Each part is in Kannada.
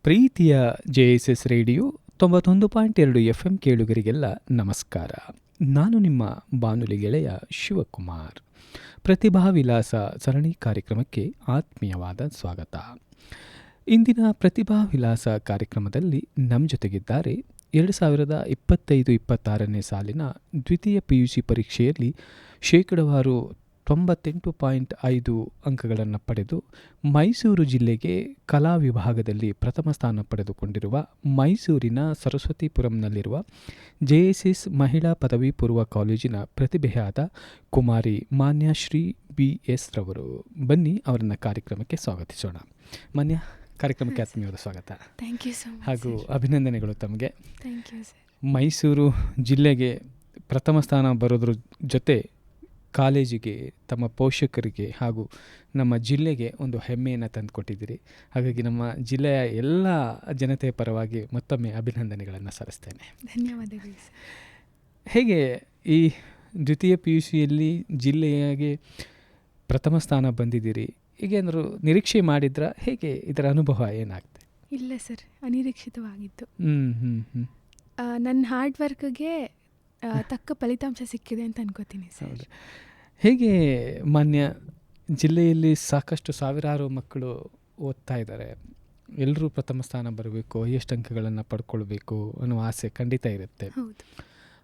ಪ್ರೀತಿಯ JSS ರೇಡಿಯೋ 91.2 FM ಕೇಳುಗರಿಗೆಲ್ಲ ನಮಸ್ಕಾರ. ನಾನು ನಿಮ್ಮ ಬಾನುಲಿ ಗೆಳೆಯ ಶಿವಕುಮಾರ್. ಪ್ರತಿಭಾ ವಿಲಾಸ ಸರಣಿ ಕಾರ್ಯಕ್ರಮಕ್ಕೆ ಆತ್ಮೀಯವಾದ ಸ್ವಾಗತ. ಇಂದಿನ ಪ್ರತಿಭಾ ವಿಲಾಸ ಕಾರ್ಯಕ್ರಮದಲ್ಲಿ ನಮ್ಮ ಜೊತೆಗಿದ್ದಾರೆ 2025-26ನೇ ಸಾಲಿನ ದ್ವಿತೀಯ PUC ಪರೀಕ್ಷೆಯಲ್ಲಿ ಶೇಕಡವಾರು 98.5 ಅಂಕಗಳನ್ನು ಪಡೆದು ಮೈಸೂರು ಜಿಲ್ಲೆಗೆ ಕಲಾ ವಿಭಾಗದಲ್ಲಿ ಪ್ರಥಮ ಸ್ಥಾನ ಪಡೆದುಕೊಂಡಿರುವ ಮೈಸೂರಿನ ಸರಸ್ವತಿಪುರಂನಲ್ಲಿರುವ JSS ಮಹಿಳಾ ಪದವಿ ಪೂರ್ವ ಕಾಲೇಜಿನ ಪ್ರತಿಭೆಯಾದ ಕುಮಾರಿ ಮಾನ್ಯಶ್ರೀ BS ರವರು. ಬನ್ನಿ ಅವರನ್ನು ಕಾರ್ಯಕ್ರಮಕ್ಕೆ ಸ್ವಾಗತಿಸೋಣ. ಮಾನ್ಯ, ಕಾರ್ಯಕ್ರಮಕ್ಕೆ ಆತ್ಮೀಯವಾದ ಸ್ವಾಗತ ಹಾಗೂ ಅಭಿನಂದನೆಗಳು ತಮಗೆ. ಮೈಸೂರು ಜಿಲ್ಲೆಗೆ ಪ್ರಥಮ ಸ್ಥಾನ ಬರೋದ್ರ ಜೊತೆ ಕಾಲೇಜಿಗೆ, ತಮ್ಮ ಪೋಷಕರಿಗೆ ಹಾಗೂ ನಮ್ಮ ಜಿಲ್ಲೆಗೆ ಒಂದು ಹೆಮ್ಮೆಯನ್ನು ತಂದುಕೊಟ್ಟಿದ್ದೀರಿ. ಹಾಗಾಗಿ ನಮ್ಮ ಜಿಲ್ಲೆಯ ಎಲ್ಲ ಜನತೆಯ ಪರವಾಗಿ ಮತ್ತೊಮ್ಮೆ ಅಭಿನಂದನೆಗಳನ್ನು ಸಲ್ಲಿಸ್ತೇನೆ. ಧನ್ಯವಾದಗಳು. ಹೇಗೆ ಈ ದ್ವಿತೀಯ PUCಯಲ್ಲಿ ಜಿಲ್ಲೆಗೆ ಪ್ರಥಮ ಸ್ಥಾನ ಬಂದಿದ್ದೀರಿ? ಈಗೇನಾದ್ರು ನಿರೀಕ್ಷೆ ಮಾಡಿದ್ರಾ? ಹೇಗೆ ಇದರ ಅನುಭವ ಏನಾಗ್ತದೆ? ಇಲ್ಲ ಸರ್, ಅನಿರೀಕ್ಷಿತವಾಗಿತ್ತು. ನನ್ನ ಹಾರ್ಡ್ ವರ್ಕ್ಗೆ ತಕ್ಕ ಫಲಿತಾಂಶ ಸಿಕ್ಕಿದೆ ಅಂತ ಅನ್ಕೋತೀನಿ ಸರ್. ಹೇಗೆ ಮಾನ್ಯ, ಜಿಲ್ಲೆಯಲ್ಲಿ ಸಾಕಷ್ಟು ಸಾವಿರಾರು ಮಕ್ಕಳು ಓದ್ತಾ ಇದ್ದಾರೆ, ಎಲ್ಲರೂ ಪ್ರಥಮ ಸ್ಥಾನ ಬರಬೇಕು, ಎಷ್ಟು ಅಂಕಗಳನ್ನು ಪಡ್ಕೊಳ್ಬೇಕು ಅನ್ನೋ ಆಸೆ ಖಂಡಿತ ಇರುತ್ತೆ.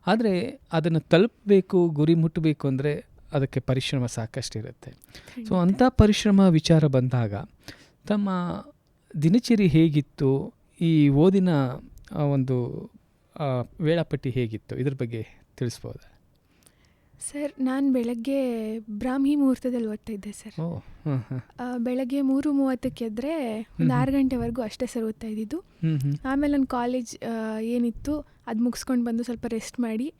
ಆದರೆ ಅದನ್ನು ತಲುಪಬೇಕು, ಗುರಿ ಮುಟ್ಟಬೇಕು ಅಂದರೆ ಅದಕ್ಕೆ ಪರಿಶ್ರಮ ಸಾಕಷ್ಟು ಇರುತ್ತೆ. ಸೊ ಅಂಥ ಪರಿಶ್ರಮ ವಿಚಾರ ಬಂದಾಗ ತಮ್ಮ ದಿನಚರಿ ಹೇಗಿತ್ತು, ಈ ಓದಿನ ಒಂದು ವೇಳಾಪಟ್ಟಿ ಹೇಗಿತ್ತು, ಇದ್ರ ಬಗ್ಗೆ ತಿಳಿಸ್ಬೋದಾ? ಸರ್, ನಾನು ಬೆಳಗ್ಗೆ ಬ್ರಾಹ್ಮಿ ಮುಹೂರ್ತದಲ್ಲಿ ಓದ್ತಾ ಇದ್ದೆ ಸರ್. ಬೆಳಗ್ಗೆ 3:30ಕ್ಕೆ ಎದ್ದರೆ ಒಂದು 6 ಗಂಟೆವರೆಗೂ ಅಷ್ಟೇ ಸರ್ ಓದ್ತಾ ಇದ್ದಿದ್ದು. ಆಮೇಲೆ ನನ್ನ ಕಾಲೇಜ್ ಏನಿತ್ತು ಅದು ಮುಗಿಸ್ಕೊಂಡು ಬಂದು ಸ್ವಲ್ಪ ರೆಸ್ಟ್ ಮಾಡಿ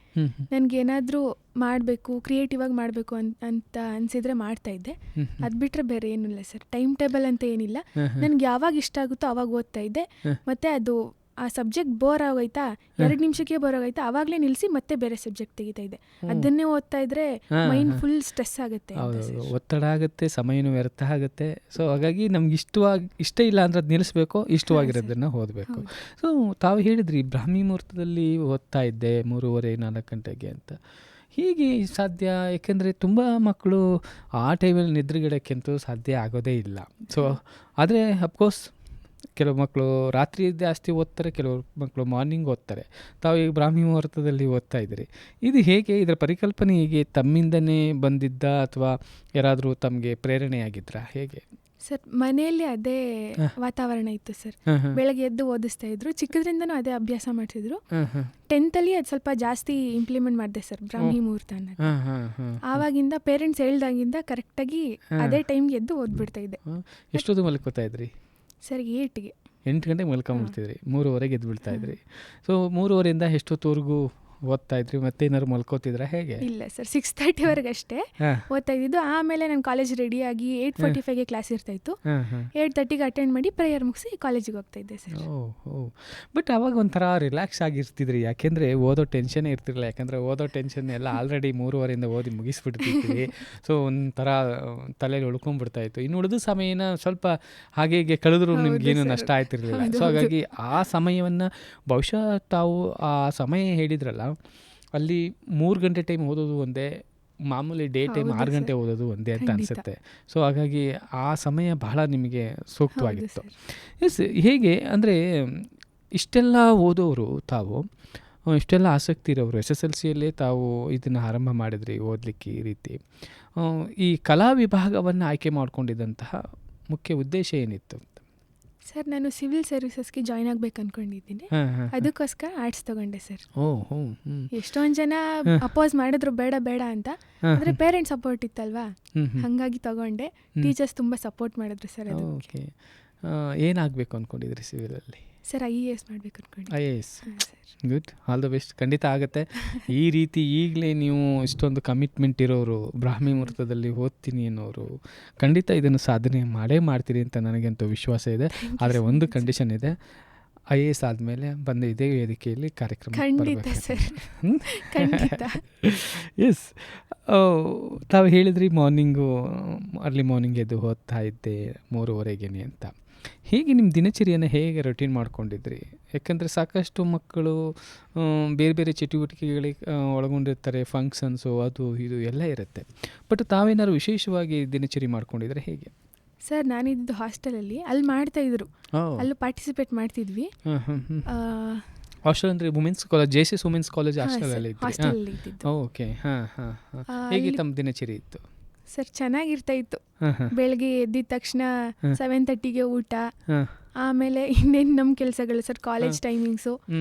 ನನಗೇನಾದರೂ ಮಾಡಬೇಕು, ಕ್ರಿಯೇಟಿವ್ ಆಗಿ ಮಾಡಬೇಕು ಅಂತ ಅನಿಸಿದರೆ ಮಾಡ್ತಾಯಿದ್ದೆ. ಅದು ಬಿಟ್ಟರೆ ಬೇರೆ ಏನಿಲ್ಲ ಸರ್. ಟೈಮ್ ಟೇಬಲ್ ಅಂತ ಏನಿಲ್ಲ, ನನಗೆ ಯಾವಾಗ ಇಷ್ಟ ಆಗುತ್ತೋ ಆವಾಗ ಓದ್ತಾ ಇದ್ದೆ. ಮತ್ತು ಅದು ಆ ಸಬ್ಜೆಕ್ಟ್ ಬೋರ್ ಆಗೋಯ್ತಾ, 2 ನಿಮಿಷಕ್ಕೆ ಬೋರ್ ಆಗೋಯ್ತಾ, ಆವಾಗಲೇ ನಿಲ್ಲಿಸಿ ಮತ್ತೆ ಬೇರೆ ಸಬ್ಜೆಕ್ಟ್ ತೆಗಿತಾ ಇದ್ದೆ. ಅದನ್ನೇ ಓದ್ತಾ ಇದ್ರೆ ಮೈಂಡ್ ಫುಲ್ ಸ್ಟ್ರೆಸ್ ಆಗುತ್ತೆ, ಒತ್ತಡ ಆಗುತ್ತೆ, ಸಮಯನೂ ವ್ಯರ್ಥ ಆಗುತ್ತೆ. ಸೊ ಹಾಗಾಗಿ ನಮ್ಗೆ ಇಷ್ಟ ಇಲ್ಲ ಅಂದ್ರೆ ಅದು ನಿಲ್ಲಿಸ್ಬೇಕು, ಇಷ್ಟವಾಗಿರೋದನ್ನು ಓದಬೇಕು. ಸೊ ತಾವು ಹೇಳಿದ್ರಿ ಬ್ರಾಹ್ಮಿ ಮುಹೂರ್ತದಲ್ಲಿ ಓದ್ತಾ ಇದ್ದೆ 3:30-4 ಗಂಟೆಗೆ ಅಂತ. ಹೀಗೆ ಸಾಧ್ಯ? ಯಾಕೆಂದರೆ ತುಂಬ ಮಕ್ಕಳು ಆ ಟೈಮಲ್ಲಿ ನಿದ್ರೆಗಿಡಕ್ಕಂತೂ ಸಾಧ್ಯ ಆಗೋದೇ ಇಲ್ಲ. ಸೊ ಆದರೆ ಅಫ್ಕೋರ್ಸ್ ಕೆಲವು ಮಕ್ಕಳು ರಾತ್ರಿ ಜಾಸ್ತಿ ಓದ್ತಾರೆ, ಕೆಲವು ಮಕ್ಕಳು ಮಾರ್ನಿಂಗ್ ಓದ್ತಾರೆ. ತಾವು ಈಗ ಬ್ರಾಹ್ಮಿ ಮುಹೂರ್ತದಲ್ಲಿ ಓದ್ತಾ ಇದ್ದೀರಿ. ಇದು ಹೇಗೆ, ಇದರ ಪರಿಕಲ್ಪನೆ ಹೇಗೆ? ತಮ್ಮಿಂದನೇ ಬಂದಿದ್ದ ಅಥವಾ ಯಾರಾದರೂ ತಮಗೆ ಪ್ರೇರಣೆಯಾಗಿದ್ರಾ, ಹೇಗೆ? ಸರ್, ಮನೆಯಲ್ಲಿ ಅದೇ ವಾತಾವರಣ ಇತ್ತು ಸರ್. ಬೆಳಗ್ಗೆ ಎದ್ದು ಓದಿಸ್ತಾ ಇದ್ರು, ಚಿಕ್ಕದ್ರಿಂದನೂ ಅದೇ ಅಭ್ಯಾಸ ಮಾಡ್ತಿದ್ರು. 10th ಅದು ಸ್ವಲ್ಪ ಜಾಸ್ತಿ ಇಂಪ್ಲಿಮೆಂಟ್ ಮಾಡಿದೆ ಸರ್ ಬ್ರಾಹ್ಮಿ ಮುಹೂರ್ತ ಅನ್ನೋದು. ಆವಾಗಿಂದ ಪೇರೆಂಟ್ಸ್ ಹೇಳ್ದಾಗಿಂದ ಕರೆಕ್ಟಾಗಿ ಅದೇ ಟೈಮ್ಗೆ ಎದ್ದು ಓದ್ಬಿಡ್ತಾ ಇದ್ದೆ. ಎಷ್ಟೊತ್ತು ಮಲ್ಕೋತಾ ಇದ್ರಿ ಸರ್? 8 ಗಂಟೆಗೆ ಮಲ್ಕೊಂಡ್ಬಿಡ್ತಿದ್ರಿ, 3:30ಗೆ ಎದ್ದು ಬಿಡ್ತಾ ಇದ್ರಿ. ಸೊ 3:30ಯಿಂದ ಎಷ್ಟೊತ್ತವರೆಗೂ ಓದ್ತಾ ಇದ್ರಿ? ಮತ್ತೆ ಏನಾದ್ರು ಮಲ್ಕೋತಿದ್ರ, ಹೇಗೆ? ಇಲ್ಲ ಸರ್, 6:30ವರೆಗೆ ಅಷ್ಟೇ ಓದ್ತಾ ಇದ್ದಿದ್ದು. ಆಮೇಲೆ ನಾನು ಕಾಲೇಜ್ ರೆಡಿಯಾಗಿ 8:45ಗೆ ಕ್ಲಾಸ್ ಇರ್ತಾ ಇತ್ತು. 8:30ಗೆ ಅಟೆಂಡ್ ಮಾಡಿ ಪ್ರೇಯರ್ ಮುಗಿಸಿ ಕಾಲೇಜಿಗೆ ಹೋಗ್ತಾ ಇದ್ದೆ ಸರ್. ಬಟ್ ಅವಾಗ ಒಂಥರ ರಿಲ್ಯಾಕ್ಸ್ ಆಗಿರ್ತಿದ್ರಿ, ಯಾಕೆಂದರೆ ಓದೋ ಟೆನ್ಷನೇ ಇರ್ತಿರಲಿಲ್ಲ. ಯಾಕೆಂದರೆ ಓದೋ ಟೆನ್ಷನ್ ಎಲ್ಲ ಆಲ್ರೆಡಿ 3:30ಯಿಂದ ಓದಿ ಮುಗಿಸ್ಬಿಡ್ತಿದ್ವಿ. ಸೊ ಒಂಥರ ತಲೆಯಲ್ಲಿ ಉಳ್ಕೊಂಡ್ಬಿಡ್ತಾ ಇತ್ತು. ಇನ್ನು ಉಳಿದ ಸಮಯನ ಸ್ವಲ್ಪ ಹಾಗೆ ಹೀಗೆ ಕಳೆದ್ರೂ ನಿಮ್ಗೇನು ನಷ್ಟ ಆಯ್ತಿರ್ಲಿಲ್ಲ. ಸೊ ಹಾಗಾಗಿ ಆ ಸಮಯವನ್ನು ಬಹುಶಃ ತಾವು ಆ ಸಮಯ ಹೇಳಿದ್ರಲ್ಲ, ಅಲ್ಲಿ 3 ಗಂಟೆ ಟೈಮ್ ಓದೋದು ಒಂದೇ, ಮಾಮೂಲಿ ಡೇ ಟೈಮ್ 6 ಗಂಟೆ ಓದೋದು ಒಂದೇ ಅಂತ ಅನಿಸುತ್ತೆ. ಸೊ ಹಾಗಾಗಿ ಆ ಸಮಯ ಬಹಳ ನಿಮಗೆ ಸೂಕ್ತವಾಗಿತ್ತು. ಎಸ್, ಹೇಗೆ ಅಂದರೆ ಇಷ್ಟೆಲ್ಲ ಓದೋರು ತಾವು, ಇಷ್ಟೆಲ್ಲ ಆಸಕ್ತಿ ಇರೋರು, SSLCಯಲ್ಲೇ ತಾವು ಇದನ್ನು ಆರಂಭ ಮಾಡಿದ್ರಿ ಓದಲಿಕ್ಕೆ. ಈ ರೀತಿ ಈ ಕಲಾ ವಿಭಾಗವನ್ನು ಆಯ್ಕೆ ಮಾಡ್ಕೊಂಡಿದ್ದಂತಹ ಮುಖ್ಯ ಉದ್ದೇಶ ಏನಿತ್ತು? ಸರ್, ನಾನು ಸಿವಿಲ್ ಸರ್ವಿಸಸ್ಗೆ ಜಾಯ್ನ್ ಆಗ್ಬೇಕು ಅನ್ಕೊಂಡಿದ್ದೀನಿ. ಅದಕ್ಕೋಸ್ಕರ ಆರ್ಟ್ಸ್ ತಗೊಂಡೆ ಸರ್. ಎಷ್ಟೊಂದು ಜನ ಅಪೋಸ್ ಮಾಡಿದ್ರು ಬೇಡ ಬೇಡ ಅಂತ, ಆದರೆ ಪೇರೆಂಟ್ಸ್ ಸಪೋರ್ಟ್ ಇತ್ತಲ್ವಾ, ಹಾಗಾಗಿ ತಗೊಂಡೆ. ಟೀಚರ್ಸ್ ತುಂಬ ಸಪೋರ್ಟ್ ಮಾಡಿದ್ರು ಸರ್. ಅದಕ್ಕೆ ಏನಾಗಬೇಕು ಅಂದ್ಕೊಂಡಿದ್ರಿ ಸಿವಿಲಲ್ಲಿ? ಸರ್, IAS ಮಾಡಬೇಕು ಅನ್ಕೊಂಡಿದ್ದೆ. IAS, good, all the best. ಖಂಡಿತ ಆಗುತ್ತೆ. ಈ ರೀತಿ ಈಗಲೇ ನೀವು ಇಷ್ಟೊಂದು ಕಮಿಟ್ಮೆಂಟ್ ಇರೋರು, ಬ್ರಾಹ್ಮಿ ಮುಹೂರ್ತದಲ್ಲಿ ಓದ್ತೀನಿ ಅನ್ನೋರು ಖಂಡಿತ ಇದನ್ನು ಸಾಧನೆ ಮಾಡೇ ಮಾಡ್ತೀರಿ ಅಂತ ನನಗಂತೂ ವಿಶ್ವಾಸ ಇದೆ. ಆದರೆ ಒಂದು ಕಂಡೀಷನ್ ಇದೆ, IAS ಆದಮೇಲೆ ಬಂದು ಇದೇ ವೇದಿಕೆಯಲ್ಲಿ ಕಾರ್ಯಕ್ರಮ ಖಂಡಿತ ಸರ್, ಖಂಡಿತ. ಎಸ್, ತಾವು ಹೇಳಿದ್ರಿ ಅರ್ಲಿ ಮಾರ್ನಿಂಗ್ ಎದ್ದು ಓದ್ತಾ ಇದ್ದೆ 3:30ಗೆ ಅಂತ. ಹೇಗೆ ನಿಮ್ಮ ದಿನಚರಿಯನ್ನು ಹೇಗೆ ರೊಟೀನ್ ಮಾಡ್ಕೊಂಡಿದ್ರಿ? ಯಾಕಂದರೆ ಸಾಕಷ್ಟು ಮಕ್ಕಳು ಬೇರೆ ಬೇರೆ ಚಟುವಟಿಕೆಗಳಿಗೆ ಒಳಗೊಂಡಿರ್ತಾರೆ, ಫಂಕ್ಷನ್ಸು ಅದು ಇದು ಎಲ್ಲ ಇರುತ್ತೆ. ಬಟ್ ತಾವೇನಾದ್ರು ವಿಶೇಷವಾಗಿ ದಿನಚರಿ ಮಾಡ್ಕೊಂಡಿದ್ರೆ ಹೇಗೆ? ಸರ್, ನಾನಿದ್ದು ಹಾಸ್ಟೆಲಲ್ಲಿ, ಅಲ್ಲಿ ಮಾಡ್ತಾಯಿದ್ರು, ಅಲ್ಲೂ ಪಾರ್ಟಿಸಿಪೇಟ್ ಮಾಡ್ತಿದ್ವಿ. ಹಾಸ್ಟೆಲ್ ಅಂದರೆ women's college, JCS women's college ಹಾಸ್ಟೆಲಲ್ಲಿ ಹಾಸ್ಟೆಲಲ್ಲಿ ಇದ್ದಿದ್ದು. ಓಕೆ. ಹೇಗೆ ತಮ್ಮ ದಿನಚರಿ ಇತ್ತು? ಸರ್, ಚೆನ್ನಾಗಿರ್ತಾ ಇತ್ತು. ಬೆಳಗ್ಗೆ ಎದ್ದಿದ ತಕ್ಷಣ 7:30ಗೆ ಊಟ, ಆಮೇಲೆ ಇನ್ನೇನು ನಮ್ಮ ಕೆಲಸಗಳು ಸರ್, ಕಾಲೇಜ್ ಟೈಮಿಂಗ್ಸು,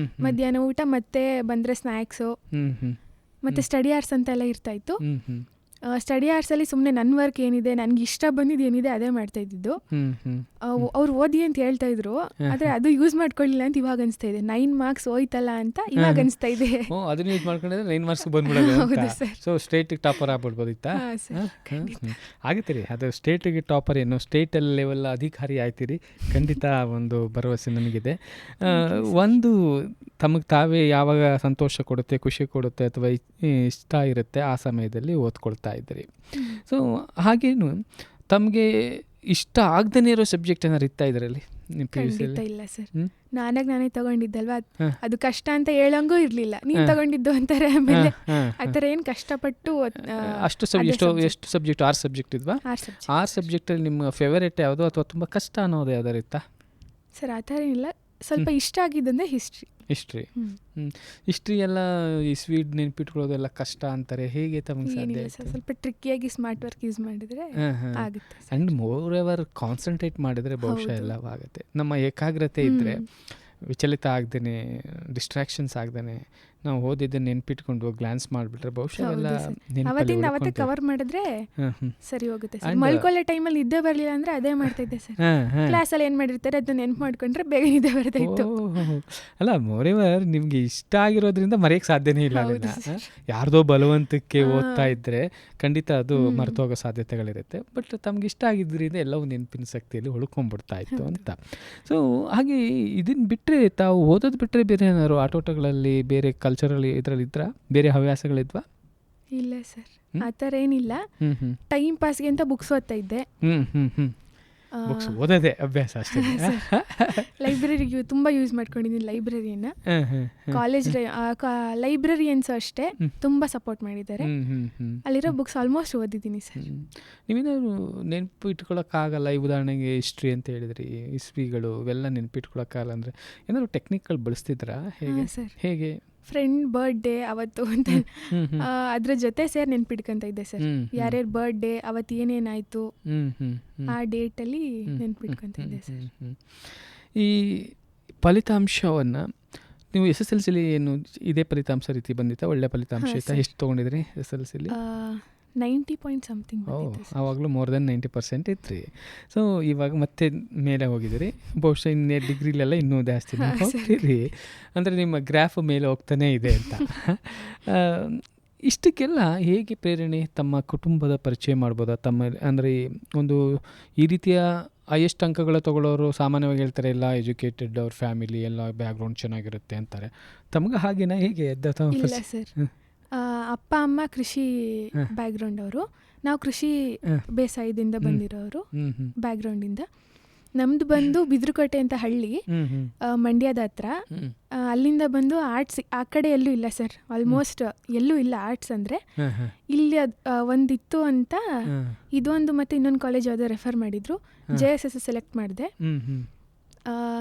ಮಧ್ಯಾಹ್ನ ಊಟ, ಮತ್ತೆ ಬಂದರೆ ಸ್ನ್ಯಾಕ್ಸು, ಮತ್ತು ಸ್ಟಡಿ ಅವರ್ಸ್ ಅಂತೆಲ್ಲ ಇರ್ತಾಯಿತ್ತು. ಸ್ಟಡಿ ಅವರ್ಸಲ್ಲಿ ಸುಮ್ಮನೆ ನನ್ನ ವರ್ಕ್ ಏನಿದೆ, ನನಗೆ ಇಷ್ಟ ಬಂದಿದ್ದು ಏನಿದೆ ಅದೇ ಮಾಡ್ತಾ ಇದ್ದಿದ್ದು. ಅವ್ರು ಓದಿ ಅಂತ ಹೇಳ್ತಾ ಇದ್ರು, ಆದರೆ ಅದು ಯೂಸ್ ಮಾಡ್ಕೊಳ್ಳಿಲ್ಲ ಅಂತ ಇವಾಗ ಅನಿಸ್ತಾ ಇದೆ. 9 ಮಾರ್ಕ್ಸ್ ಹೋಯ್ತಲ್ಲ ಅಂತ ಇವಾಗ ಅನಿಸ್ತಾ ಇದೆ. ಅದನ್ನ ಯೂಸ್ ಮಾಡ್ಕೊಂಡಿದ್ರೆ 9 ಮಾರ್ಕ್ಸ್ ಬಂದ್ಬಿಡೋದು. ಹೌದು ಸರ್. ಸೊ ಸ್ಟೇಟಿಗೆ ಟಾಪರ್ ಆಗ್ಬಿಡ್ಬೋದಿತ್ತಾ? ಆಗುತ್ತೆ ರೀ, ಅದು ಸ್ಟೇಟಿಗೆ ಟಾಪರ್ ಏನು, ಸ್ಟೇಟ್ ಲೆವೆಲ್ ಅಧಿಕಾರಿ ಆಯ್ತೀರಿ, ಖಂಡಿತ ಒಂದು ಭರವಸೆ ನನಗಿದೆ. ಒಂದು ತಮಗೆ ತಾವೇ ಯಾವಾಗ ಸಂತೋಷ ಕೊಡುತ್ತೆ, ಖುಷಿ ಕೊಡುತ್ತೆ ಅಥವಾ ಇಷ್ಟ ಇರುತ್ತೆ ಆ ಸಮಯದಲ್ಲಿ ಓದ್ಕೊಳ್ತಾ ಇದ್ರಿ. ಸೊ ಹಾಗೇನು ತಮಗೆ ಇಷ್ಟ ಆಗದೇ ಇರೋ ಸಬ್ಜೆಕ್ಟ್ ಏನಾರು ಇರ್ತಾ ಇದರಲ್ಲಿ? ಖಂಡಿತ ಇಲ್ಲ ಸರ್, ನಾನೇ ತಗೊಂಡಿದ್ದಲ್ವಾ, ಅದು ಕಷ್ಟ ಅಂತ ಹೇಳಂಗೂ ಇರಲಿಲ್ಲ. ನೀನು ತಗೊಂಡಿದ್ದು ಅಂತಾರೆ, ಆಮೇಲೆ ಆ ಥರ ಏನು ಕಷ್ಟಪಟ್ಟು ಎಷ್ಟು ಸಬ್ಜೆಕ್ಟ್? 6 ಸಬ್ಜೆಕ್ಟ್ ಇದ್ವಾ? 6 ಸಬ್ಜೆಕ್ಟಲ್ಲಿ ನಿಮ್ಮ ಫೇವರೇಟ್ ಯಾವುದು ಅಥವಾ ತುಂಬ ಕಷ್ಟ ಅನ್ನೋದು ಯಾವ್ದಾರು ಇತ್ತಾ? ಸರ್, ಆ ಥರ ಏನಿಲ್ಲ, ಸ್ವಲ್ಪ ಇಷ್ಟ ಆಗಿದ್ದಂದ್ರೆ ಹಿಸ್ಟ್ರಿ. ಹಿಸ್ಟ್ರಿ ಎಲ್ಲ ಈ ಸ್ವೀಟ್ ನೆನ್ಪಿಟ್ಕೊಳ್ಳೋದೆಲ್ಲ ಕಷ್ಟ ಅಂತಾರೆ, ಹೇಗೆ ತಮಗೆ ಸಾಧ್ಯ? ಸ್ವಲ್ಪ ಟ್ರಿಕ್ಕಿಯಾಗಿ ಸ್ಮಾರ್ಟ್ ವರ್ಕ್ ಯೂಸ್ ಮಾಡಿದ್ರೆ ಆಗುತ್ತೆ. ಆ್ಯಂಡ್ ಮೋರ್ ಎವರ್ ಕಾನ್ಸಂಟ್ರೇಟ್ ಮಾಡಿದರೆ ಬಹುಶಃ ಎಲ್ಲವಾಗುತ್ತೆ. ನಮ್ಮ ಏಕಾಗ್ರತೆ ಇದ್ದರೆ, ವಿಚಲಿತ ಆಗ್ದೇ, ಡಿಸ್ಟ್ರಾಕ್ಷನ್ಸ್ ಆಗ್ದೇ ನಾವು ಓದಿದ್ದನ್ನು ನೆನ್ಪಿಟ್ಕೊಂಡು ಗ್ಲಾನ್ಸ್ ಮಾಡಿಬಿಟ್ರೆ ಬಹುಶಃ ಎಲ್ಲ ಅವತ್ತೇ ಕವರ್ ಮಾಡಿದ್ರೆ ಸರಿ ಹೋಗುತ್ತೆ ಸರ್. ಮಲ್ಕೊಳ್ಳೋ ಟೈಮಲ್ಲಿ ನಿದ್ದೆ ಬರಲಿಲ್ಲ ಅಂದರೆ ಅದೇ ಮಾಡ್ತಾ ಇದ್ದೆ ಸರ್. ಕ್ಲಾಸಲ್ಲಿ ಏನು ಮಾಡಿರ್ತಾರೆ ಅದನ್ನ ನೆನ್ಪು ಮಾಡ್ಕೊಂಡ್ರೆ ಬೇಗ ನಿದ್ದೆ ಬರ್ತಾ ಇತ್ತು. ಅಲ್ಲ, ಮೋರೆವರ್ ನಿಮಗೆ ಇಷ್ಟ ಆಗಿರೋದ್ರಿಂದ ಮರೆಯೋಕ್ಕೆ ಸಾಧ್ಯನೇ ಇಲ್ಲ. ಯಾರ್ದೋ ಬಲವಂತಕ್ಕೆ ಓದ್ತಾ ಇದ್ದರೆ ಖಂಡಿತ ಅದು ಮರೆತೋಗೋ ಸಾಧ್ಯತೆಗಳಿರುತ್ತೆ. ಬಟ್ ತಮ್ಗೆ ಇಷ್ಟ ಆಗಿದ್ದರಿಂದ ಎಲ್ಲವೂ ನೆನಪಿನ ಶಕ್ತಿಯಲ್ಲಿ ಉಳ್ಕೊಂಡ್ಬಿಡ್ತಾ ಇತ್ತು ಅಂತ. ಸೊ ಹಾಗೆ ಇದನ್ನು ಬಿಟ್ಟರೆ, ತಾವು ಓದೋದು ಬಿಟ್ಟರೆ ಬೇರೆ ಏನಾದ್ರು ಆಟೋಟಗಳಲ್ಲಿ, ಬೇರೆ ಕಲ್ಚರಲ್ಲಿ ಇದರಲ್ಲಿ ಇದ್ರ ಬೇರೆ ಹವ್ಯಾಸಗಳಿದ್ವಾ? ಇಲ್ಲ ಸರ್, ಆ ಥರ ಏನಿಲ್ಲ. ಟೈಮ್ ಪಾಸ್ಗೆ ಅಂತ ಬುಕ್ಸ್ ಓದ್ತಾ ಇದ್ದೆ. ಬುಕ್ಸ್ ಓದೋದೇ ಅಭ್ಯಾಸ ಅಷ್ಟೇ. ಲೈಬ್ರರಿಗೆ ತುಂಬ ಯೂಸ್ ಮಾಡ್ಕೊಂಡಿದ್ದೀನಿ ಲೈಬ್ರರಿಯನ್ನು. ಕಾಲೇಜ್ ಲೈಬ್ರರಿಯನ್ಸು ಅಷ್ಟೇ ತುಂಬ ಸಪೋರ್ಟ್ ಮಾಡಿದ್ದಾರೆ. ಅಲ್ಲಿರೋ ಬುಕ್ಸ್ ಆಲ್ಮೋಸ್ಟ್ ಓದಿದ್ದೀನಿ ಸರ್. ನೀವೇನಾದ್ರು ನೆನಪು ಇಟ್ಕೊಳ್ಳೋಕ್ಕಾಗಲ್ಲ, ಈ ಉದಾಹರಣೆಗೆ ಹಿಸ್ಟ್ರಿ ಅಂತ ಹೇಳಿದ್ರಿ, ಹಿಸ್ಟ್ರಿಗಳು ಇವೆಲ್ಲ ನೆನಪಿಟ್ಕೊಳ್ಳೋಕ್ಕಾಗಲ್ಲ ಅಂದರೆ ಏನಾದ್ರು ಟೆಕ್ನಿಕ್ಗಳು ಬಳಸ್ತಿದ್ರಾ? ಹೇಗೆ ಸರ್? ಹೇಗೆ? ಫ್ರೆಂಡ್ ಬರ್ಡೇ ಅವತ್ತು ಅಂತ ಅದ್ರ ಜೊತೆ ಸೇರಿ ನೆನ್ಪಿಟ್ಕೊಂತ ಇದ್ದೆ ಸರ್. ಯಾರ್ಯಾರು ಬರ್ಡೇ ಅವತ್ತು ಏನೇನಾಯಿತು ಆ ಡೇಟಲ್ಲಿ ನೆನ್ಪಿಟ್ಕೊಂತ ಇದ್ದೆ ಸರ್. ಈ ಫಲಿತಾಂಶವನ್ನು ನೀವು SSLCಲಿ ಏನು ಇದೇ ಫಲಿತಾಂಶ ರೀತಿ ಬಂದಿತ್ತಾ? ಒಳ್ಳೆ ಫಲಿತಾಂಶ ಇತ್ತಾ? ಎಷ್ಟು ತೊಗೊಂಡಿದ್ರಿ SSLCಲಿ? 90 ಪಾಯಿಂಟ್ ಸಮಥಿಂಗ್. ಆವಾಗಲೂ ಮೋರ್ ದೆನ್ 90% ಇತ್ತು ರೀ. ಸೊ ಇವಾಗ ಮತ್ತೆ ಮೇಲೆ ಹೋಗಿದ್ದೀರಿ, ಬಹುಶಃ ಇನ್ನೇ ಡಿಗ್ರಿಲೆಲ್ಲ ಇನ್ನೂ ಜಾಸ್ತಿ ಹೋಗ್ತೀರಿ ಅಂದರೆ ನಿಮ್ಮ ಗ್ರಾಫ್ ಮೇಲೆ ಹೋಗ್ತಾನೇ ಇದೆ ಅಂತ. ಇಷ್ಟಕ್ಕೆಲ್ಲ ಹೇಗೆ ಪ್ರೇರಣೆ? ತಮ್ಮ ಕುಟುಂಬದ ಪರಿಚಯ ಮಾಡ್ಬೋದಾ? ತಮ್ಮ ಅಂದರೆ ಒಂದು ಈ ರೀತಿಯ ಹೈಯೆಸ್ಟ್ ಅಂಕಗಳ ತೊಗೊಳ್ಳೋರು ಸಾಮಾನ್ಯವಾಗಿ ಹೇಳ್ತಾರೆ, ಎಲ್ಲ ಎಜುಕೇಟೆಡ್, ಅವ್ರ ಫ್ಯಾಮಿಲಿ ಎಲ್ಲ ಬ್ಯಾಕ್ಗ್ರೌಂಡ್ ಚೆನ್ನಾಗಿರುತ್ತೆ ಅಂತಾರೆ. ತಮಗೆ ಹಾಗೇನಾ? ಹೇಗೆ ಎದ್ದ? ಇಲ್ಲ ಸರ್, ಅಪ್ಪ ಅಮ್ಮ ಕೃಷಿ ಬ್ಯಾಕ್ಗ್ರೌಂಡ್ ಅವರು. ನಾವು ಕೃಷಿ ಬೇಸಾಯದಿಂದ ಬಂದಿರೋರು ಬ್ಯಾಕ್ಗ್ರೌಂಡಿಂದ. ನಮ್ದು ಬಂದು ಬಿದ್ರಕೋಟೆ ಅಂತ ಹಳ್ಳಿ, ಮಂಡ್ಯದ ಹತ್ರ. ಅಲ್ಲಿಂದ ಬಂದು ಆರ್ಟ್ಸ್ ಆ ಕಡೆ ಎಲ್ಲೂ ಇಲ್ಲ ಸರ್, ಆಲ್ಮೋಸ್ಟ್ ಎಲ್ಲೂ ಇಲ್ಲ ಆರ್ಟ್ಸ್ ಅಂದರೆ. ಇಲ್ಲಿ ಒಂದಿತ್ತು ಅಂತ ಇದೊಂದು ಮತ್ತು ಇನ್ನೊಂದು ಕಾಲೇಜ್ ಯಾವುದೋ ರೆಫರ್ ಮಾಡಿದ್ರು, JSS ಸೆಲೆಕ್ಟ್ ಮಾಡಿದೆ.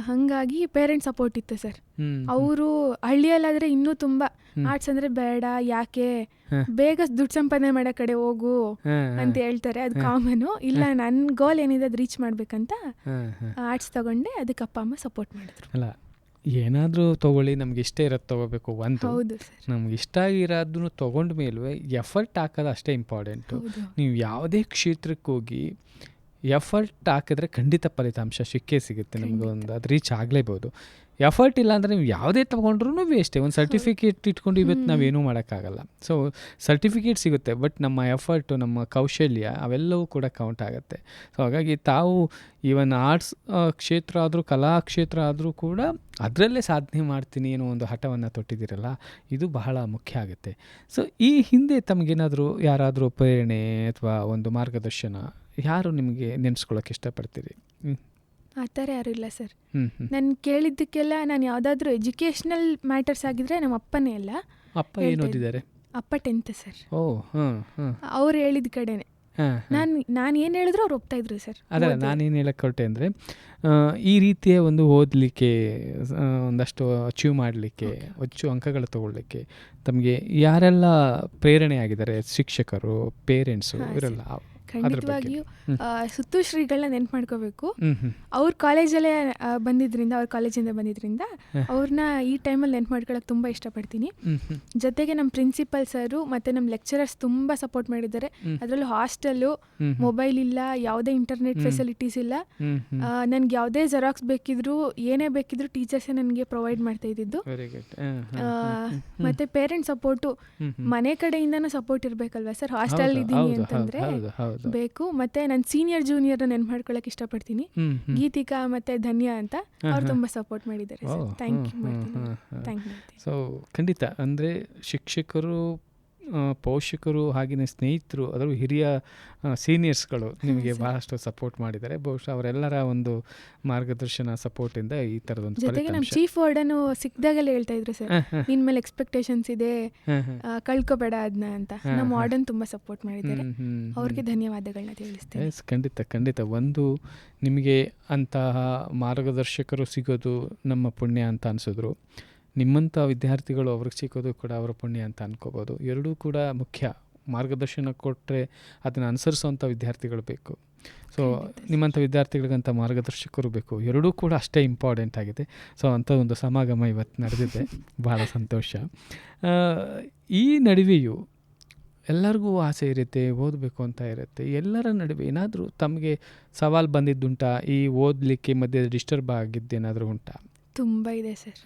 ಹಾಗಾಗಿ ಪೇರೆಂಟ್ಸ್ ಸಪೋರ್ಟ್ ಇತ್ತು ಸರ್. ಅವರು ಹಳ್ಳಿಯಲ್ಲಾದರೆ ಇನ್ನೂ ತುಂಬ ಆರ್ಟ್ಸ್ ಅಂದರೆ ಬೇಡ, ಯಾಕೆ ಬೇಗ ದುಡ್ಡು ಸಂಪಾದನೆ ಮಾಡೋ ಕಡೆ ಹೋಗು ಅಂತ ಹೇಳ್ತಾರೆ, ಅದು ಕಾಮನು. ಇಲ್ಲ, ನನ್ನ ಗೋಲ್ ಏನಿದೆ ಅದು ರೀಚ್ ಮಾಡ್ಬೇಕಂತ ಆರ್ಟ್ಸ್ ತಗೊಂಡೆ. ಅದಕ್ಕೆ ಅಪ್ಪ ಅಮ್ಮ ಸಪೋರ್ಟ್ ಮಾಡಿದ್ರು. ಅಲ್ಲ, ಏನಾದರೂ ತೊಗೊಳ್ಳಿ, ನಮ್ಗೆ ಇಷ್ಟ ಇರೋದು ತೊಗೋಬೇಕು. ಒಂದು ಹೌದು ಸರ್, ನಮ್ಗೆ ಇಷ್ಟ ಆಗಿರೋದನ್ನು ತೊಗೊಂಡ ಮೇಲೂ ಎಫರ್ಟ್ ಹಾಕೋದು ಅಷ್ಟೇ ಇಂಪಾರ್ಟೆಂಟು. ನೀವು ಯಾವುದೇ ಕ್ಷೇತ್ರಕ್ಕೆ ಹೋಗಿ ಎಫರ್ಟ್ ಹಾಕಿದ್ರೆ ಖಂಡಿತ ಫಲಿತಾಂಶ ಸಿಕ್ಕೇ ಸಿಗುತ್ತೆ. ನಿಮಗೆ ಒಂದು ಅದು ರೀಚ್ ಆಗಲೇಬೋದು. ಎಫರ್ಟ್ ಇಲ್ಲ ಅಂದರೆ ನೀವು ಯಾವುದೇ ತೊಗೊಂಡ್ರೂ ವೇಸ್ಟೇ. ಒಂದು ಸರ್ಟಿಫಿಕೇಟ್ ಇಟ್ಕೊಂಡು ಇವತ್ತು ನಾವೇನೂ ಮಾಡೋಕ್ಕಾಗಲ್ಲ. ಸೊ ಸರ್ಟಿಫಿಕೇಟ್ ಸಿಗುತ್ತೆ, ಬಟ್ ನಮ್ಮ ಎಫರ್ಟು, ನಮ್ಮ ಕೌಶಲ್ಯ ಅವೆಲ್ಲವೂ ಕೂಡ ಕೌಂಟ್ ಆಗುತ್ತೆ. ಸೊ ಹಾಗಾಗಿ ತಾವು ಈವನ್ ಆರ್ಟ್ಸ್ ಕ್ಷೇತ್ರ ಆದರೂ, ಕಲಾ ಕ್ಷೇತ್ರ ಆದರೂ ಕೂಡ ಅದರಲ್ಲೇ ಸಾಧನೆ ಮಾಡ್ತೀನಿ ಅನ್ನೋ ಒಂದು ಹಠವನ್ನು ತೊಟ್ಟಿದ್ದೀರಲ್ಲ, ಇದು ಬಹಳ ಮುಖ್ಯ ಆಗುತ್ತೆ. ಸೊ ಈ ಹಿಂದೆ ತಮಗೇನಾದರೂ ಯಾರಾದರೂ ಪ್ರೇರಣೆ ಅಥವಾ ಒಂದು ಮಾರ್ಗದರ್ಶನ ಯಾರು ನಿಮಗೆ ನೆನೆಸ್ಕೊಳ್ಳೋಕೆ ಇಷ್ಟಪಡ್ತೀರಿ? ಆ ಥರ ಯಾರೂ ಇಲ್ಲ ಸರ್. ನಾನು ಕೇಳಿದ್ದಕ್ಕೆಲ್ಲ ನಾನು ಯಾವುದಾದ್ರೂ ಎಜುಕೇಷ್ನಲ್ ಮ್ಯಾಟರ್ಸ್ ಆಗಿದ್ರೆ ನಮ್ಮ ಅಪ್ಪನೇ ಎಲ್ಲ. ಅಪ್ಪ ಏನು ಓದಿದ್ದಾರೆ? ಅಪ್ಪ 10th ಸರ್. ಓ ಹಾಂ ಹಾಂ. ಅವ್ರು ಹೇಳಿದ ಕಡೆನೆ ನಾನು ಏನು ಹೇಳಿದ್ರು ಅವ್ರು ಒಪ್ತಾ ಇದ್ರು ಸರ್. ಅದಲ್ಲ, ನಾನೇನು ಹೇಳಕ್ಕೆ ಹೊರಟೆ ಅಂದರೆ, ಈ ರೀತಿಯ ಒಂದು ಓದಲಿಕ್ಕೆ, ಒಂದಷ್ಟು ಅಚೀವ್ ಮಾಡಲಿಕ್ಕೆ, ಹೆಚ್ಚು ಅಂಕಗಳು ತಗೊಳ್ಳಿಕ್ಕೆ ತಮಗೆ ಯಾರೆಲ್ಲ ಪ್ರೇರಣೆ ಆಗಿದ್ದಾರೆ? ಶಿಕ್ಷಕರು, ಪೇರೆಂಟ್ಸು ಇರಲ್ಲ? ಖಂಡಿತವಾಗಿಯೂ ಸುತ್ತು ಶ್ರೀಗಳನ್ನ ನೆನ್ಪು ಮಾಡ್ಕೋಬೇಕು. ಅವ್ರ ಕಾಲೇಜಲ್ಲೇ ಬಂದಿದ್ರಿಂದ, ಅವ್ರ ಕಾಲೇಜಿಂದ ಬಂದಿದ್ರಿಂದ ಅವ್ರನ್ನ ಈ ಟೈಮಲ್ಲಿ ನೆನ್ಪು ಮಾಡ್ಕೊಳಕ್ಕೆ ತುಂಬ ಇಷ್ಟಪಡ್ತೀನಿ. ಜೊತೆಗೆ ನಮ್ಮ ಪ್ರಿನ್ಸಿಪಲ್ ಸರು ಮತ್ತು ನಮ್ಮ ಲೆಕ್ಚರರ್ಸ್ ತುಂಬ ಸಪೋರ್ಟ್ ಮಾಡಿದ್ದಾರೆ. ಅದರಲ್ಲೂ ಹಾಸ್ಟೆಲ್ಲು, ಮೊಬೈಲ್ ಇಲ್ಲ, ಯಾವುದೇ ಇಂಟರ್ನೆಟ್ ಫೆಸಿಲಿಟೀಸ್ ಇಲ್ಲ. ನನಗೆ ಯಾವುದೇ ಜೆರಾಕ್ಸ್ ಬೇಕಿದ್ರು, ಏನೇ ಬೇಕಿದ್ರು ಟೀಚರ್ಸೇ ನನಗೆ ಪ್ರೊವೈಡ್ ಮಾಡ್ತಾ ಇದ್ದಿದ್ದು. ಮತ್ತು ಪೇರೆಂಟ್ಸ್ ಸಪೋರ್ಟು ಮನೆ ಕಡೆಯಿಂದನೂ ಸಪೋರ್ಟ್ ಇರಬೇಕಲ್ವ ಸರ್. ಹಾಸ್ಟೆಲ್ ಇದ್ದೀನಿ ಅಂತಂದರೆ ಬೇಕು. ಮತ್ತೆ ನಾನು ಸೀನಿಯರ್ ಜೂನಿಯರ್ ನೆನ್ಪು ಮಾಡ್ಕೊಳಕ್ಕೆ ಇಷ್ಟಪಡ್ತೀನಿ. ಗೀತಿಕಾ ಮತ್ತೆ ಧನ್ಯ ಅಂತ, ಅವ್ರು ತುಂಬ ಸಪೋರ್ಟ್ ಮಾಡಿದ್ದಾರೆ ಸರ್. ಥ್ಯಾಂಕ್ ಯು ಮಾಡ್ತೀನಿ. ಸೊ ಖಂಡಿತ ಅಂದರೆ ಶಿಕ್ಷಕರು, ಪೋಷಕರು, ಹಾಗೆಯೇ ಸ್ನೇಹಿತರು, ಅದರ ಹಿರಿಯ ಸೀನಿಯರ್ಸ್ಗಳು ನಿಮಗೆ ಭಾಳಷ್ಟು ಸಪೋರ್ಟ್ ಮಾಡಿದ್ದಾರೆ. ಬಹುಶಃ ಅವರೆಲ್ಲರ ಒಂದು ಮಾರ್ಗದರ್ಶನ, ಸಪೋರ್ಟಿಂದ ಈ ಥರದೊಂದು ಜೊತೆಗೆ ನಮ್ಮ ಚೀಫ್ ವಾರ್ಡನು ಸಿಕ್ಕಿದಾಗಲೇ ಹೇಳ್ತಾ ಇದ್ರು ಸರ್, ನಿನ್ನ ಮೇಲೆ ಎಕ್ಸ್ಪೆಕ್ಟೇಷನ್ಸ್ ಇದೆ, ಕಳ್ಕೊಬೇಡ ಅದನ್ನ ಅಂತ. ನಮ್ಮ ವಾರ್ಡನ್ ತುಂಬ ಸಪೋರ್ಟ್ ಮಾಡಿದ್ದಾರೆ. ಅವ್ರಿಗೆ ಧನ್ಯವಾದಗಳನ್ನ ತಿಳಿಸ್ತೇನೆ. ಖಂಡಿತ ಒಂದು ನಿಮಗೆ ಅಂತಹ ಮಾರ್ಗದರ್ಶಕರು ಸಿಗೋದು ನಮ್ಮ ಪುಣ್ಯ ಅಂತ ಅನಿಸಿದ್ರು. ನಿಮ್ಮಂಥ ವಿದ್ಯಾರ್ಥಿಗಳು ಅವ್ರಿಗೆ ಸಿಕ್ಕೋದು ಕೂಡ ಅವರ ಪುಣ್ಯ ಅಂತ ಅನ್ಕೋಬೋದು. ಎರಡೂ ಕೂಡ ಮುಖ್ಯ. ಮಾರ್ಗದರ್ಶನ ಕೊಟ್ಟರೆ ಅದನ್ನು ಅನುಸರಿಸುವಂಥ ವಿದ್ಯಾರ್ಥಿಗಳು ಬೇಕು. ಸೊ ನಿಮ್ಮಂಥ ವಿದ್ಯಾರ್ಥಿಗಳಿಗಂಥ ಮಾರ್ಗದರ್ಶಕರು ಬೇಕು. ಎರಡೂ ಕೂಡ ಅಷ್ಟೇ ಇಂಪಾರ್ಟೆಂಟ್ ಆಗಿದೆ. ಸೊ ಅಂಥದ್ದೊಂದು ಸಮಾಗಮ ಇವತ್ತು ನಡೆದಿದೆ, ಭಾಳ ಸಂತೋಷ. ಈ ನಡುವೆಯೂ ಎಲ್ಲರಿಗೂ ಆಸೆ ಇರುತ್ತೆ, ಓದಬೇಕು ಅಂತ ಇರುತ್ತೆ. ಎಲ್ಲರ ನಡುವೆ ಏನಾದರೂ ತಮಗೆ ಸವಾಲು ಬಂದಿದ್ದುಂಟಾ? ಈ ಓದಲಿಕ್ಕೆ ಮಧ್ಯೆ ಡಿಸ್ಟರ್ಬ್ ಆಗಿದ್ದೇನಾದರೂ ಉಂಟಾ? ತುಂಬ ಇದೆ ಸರ್.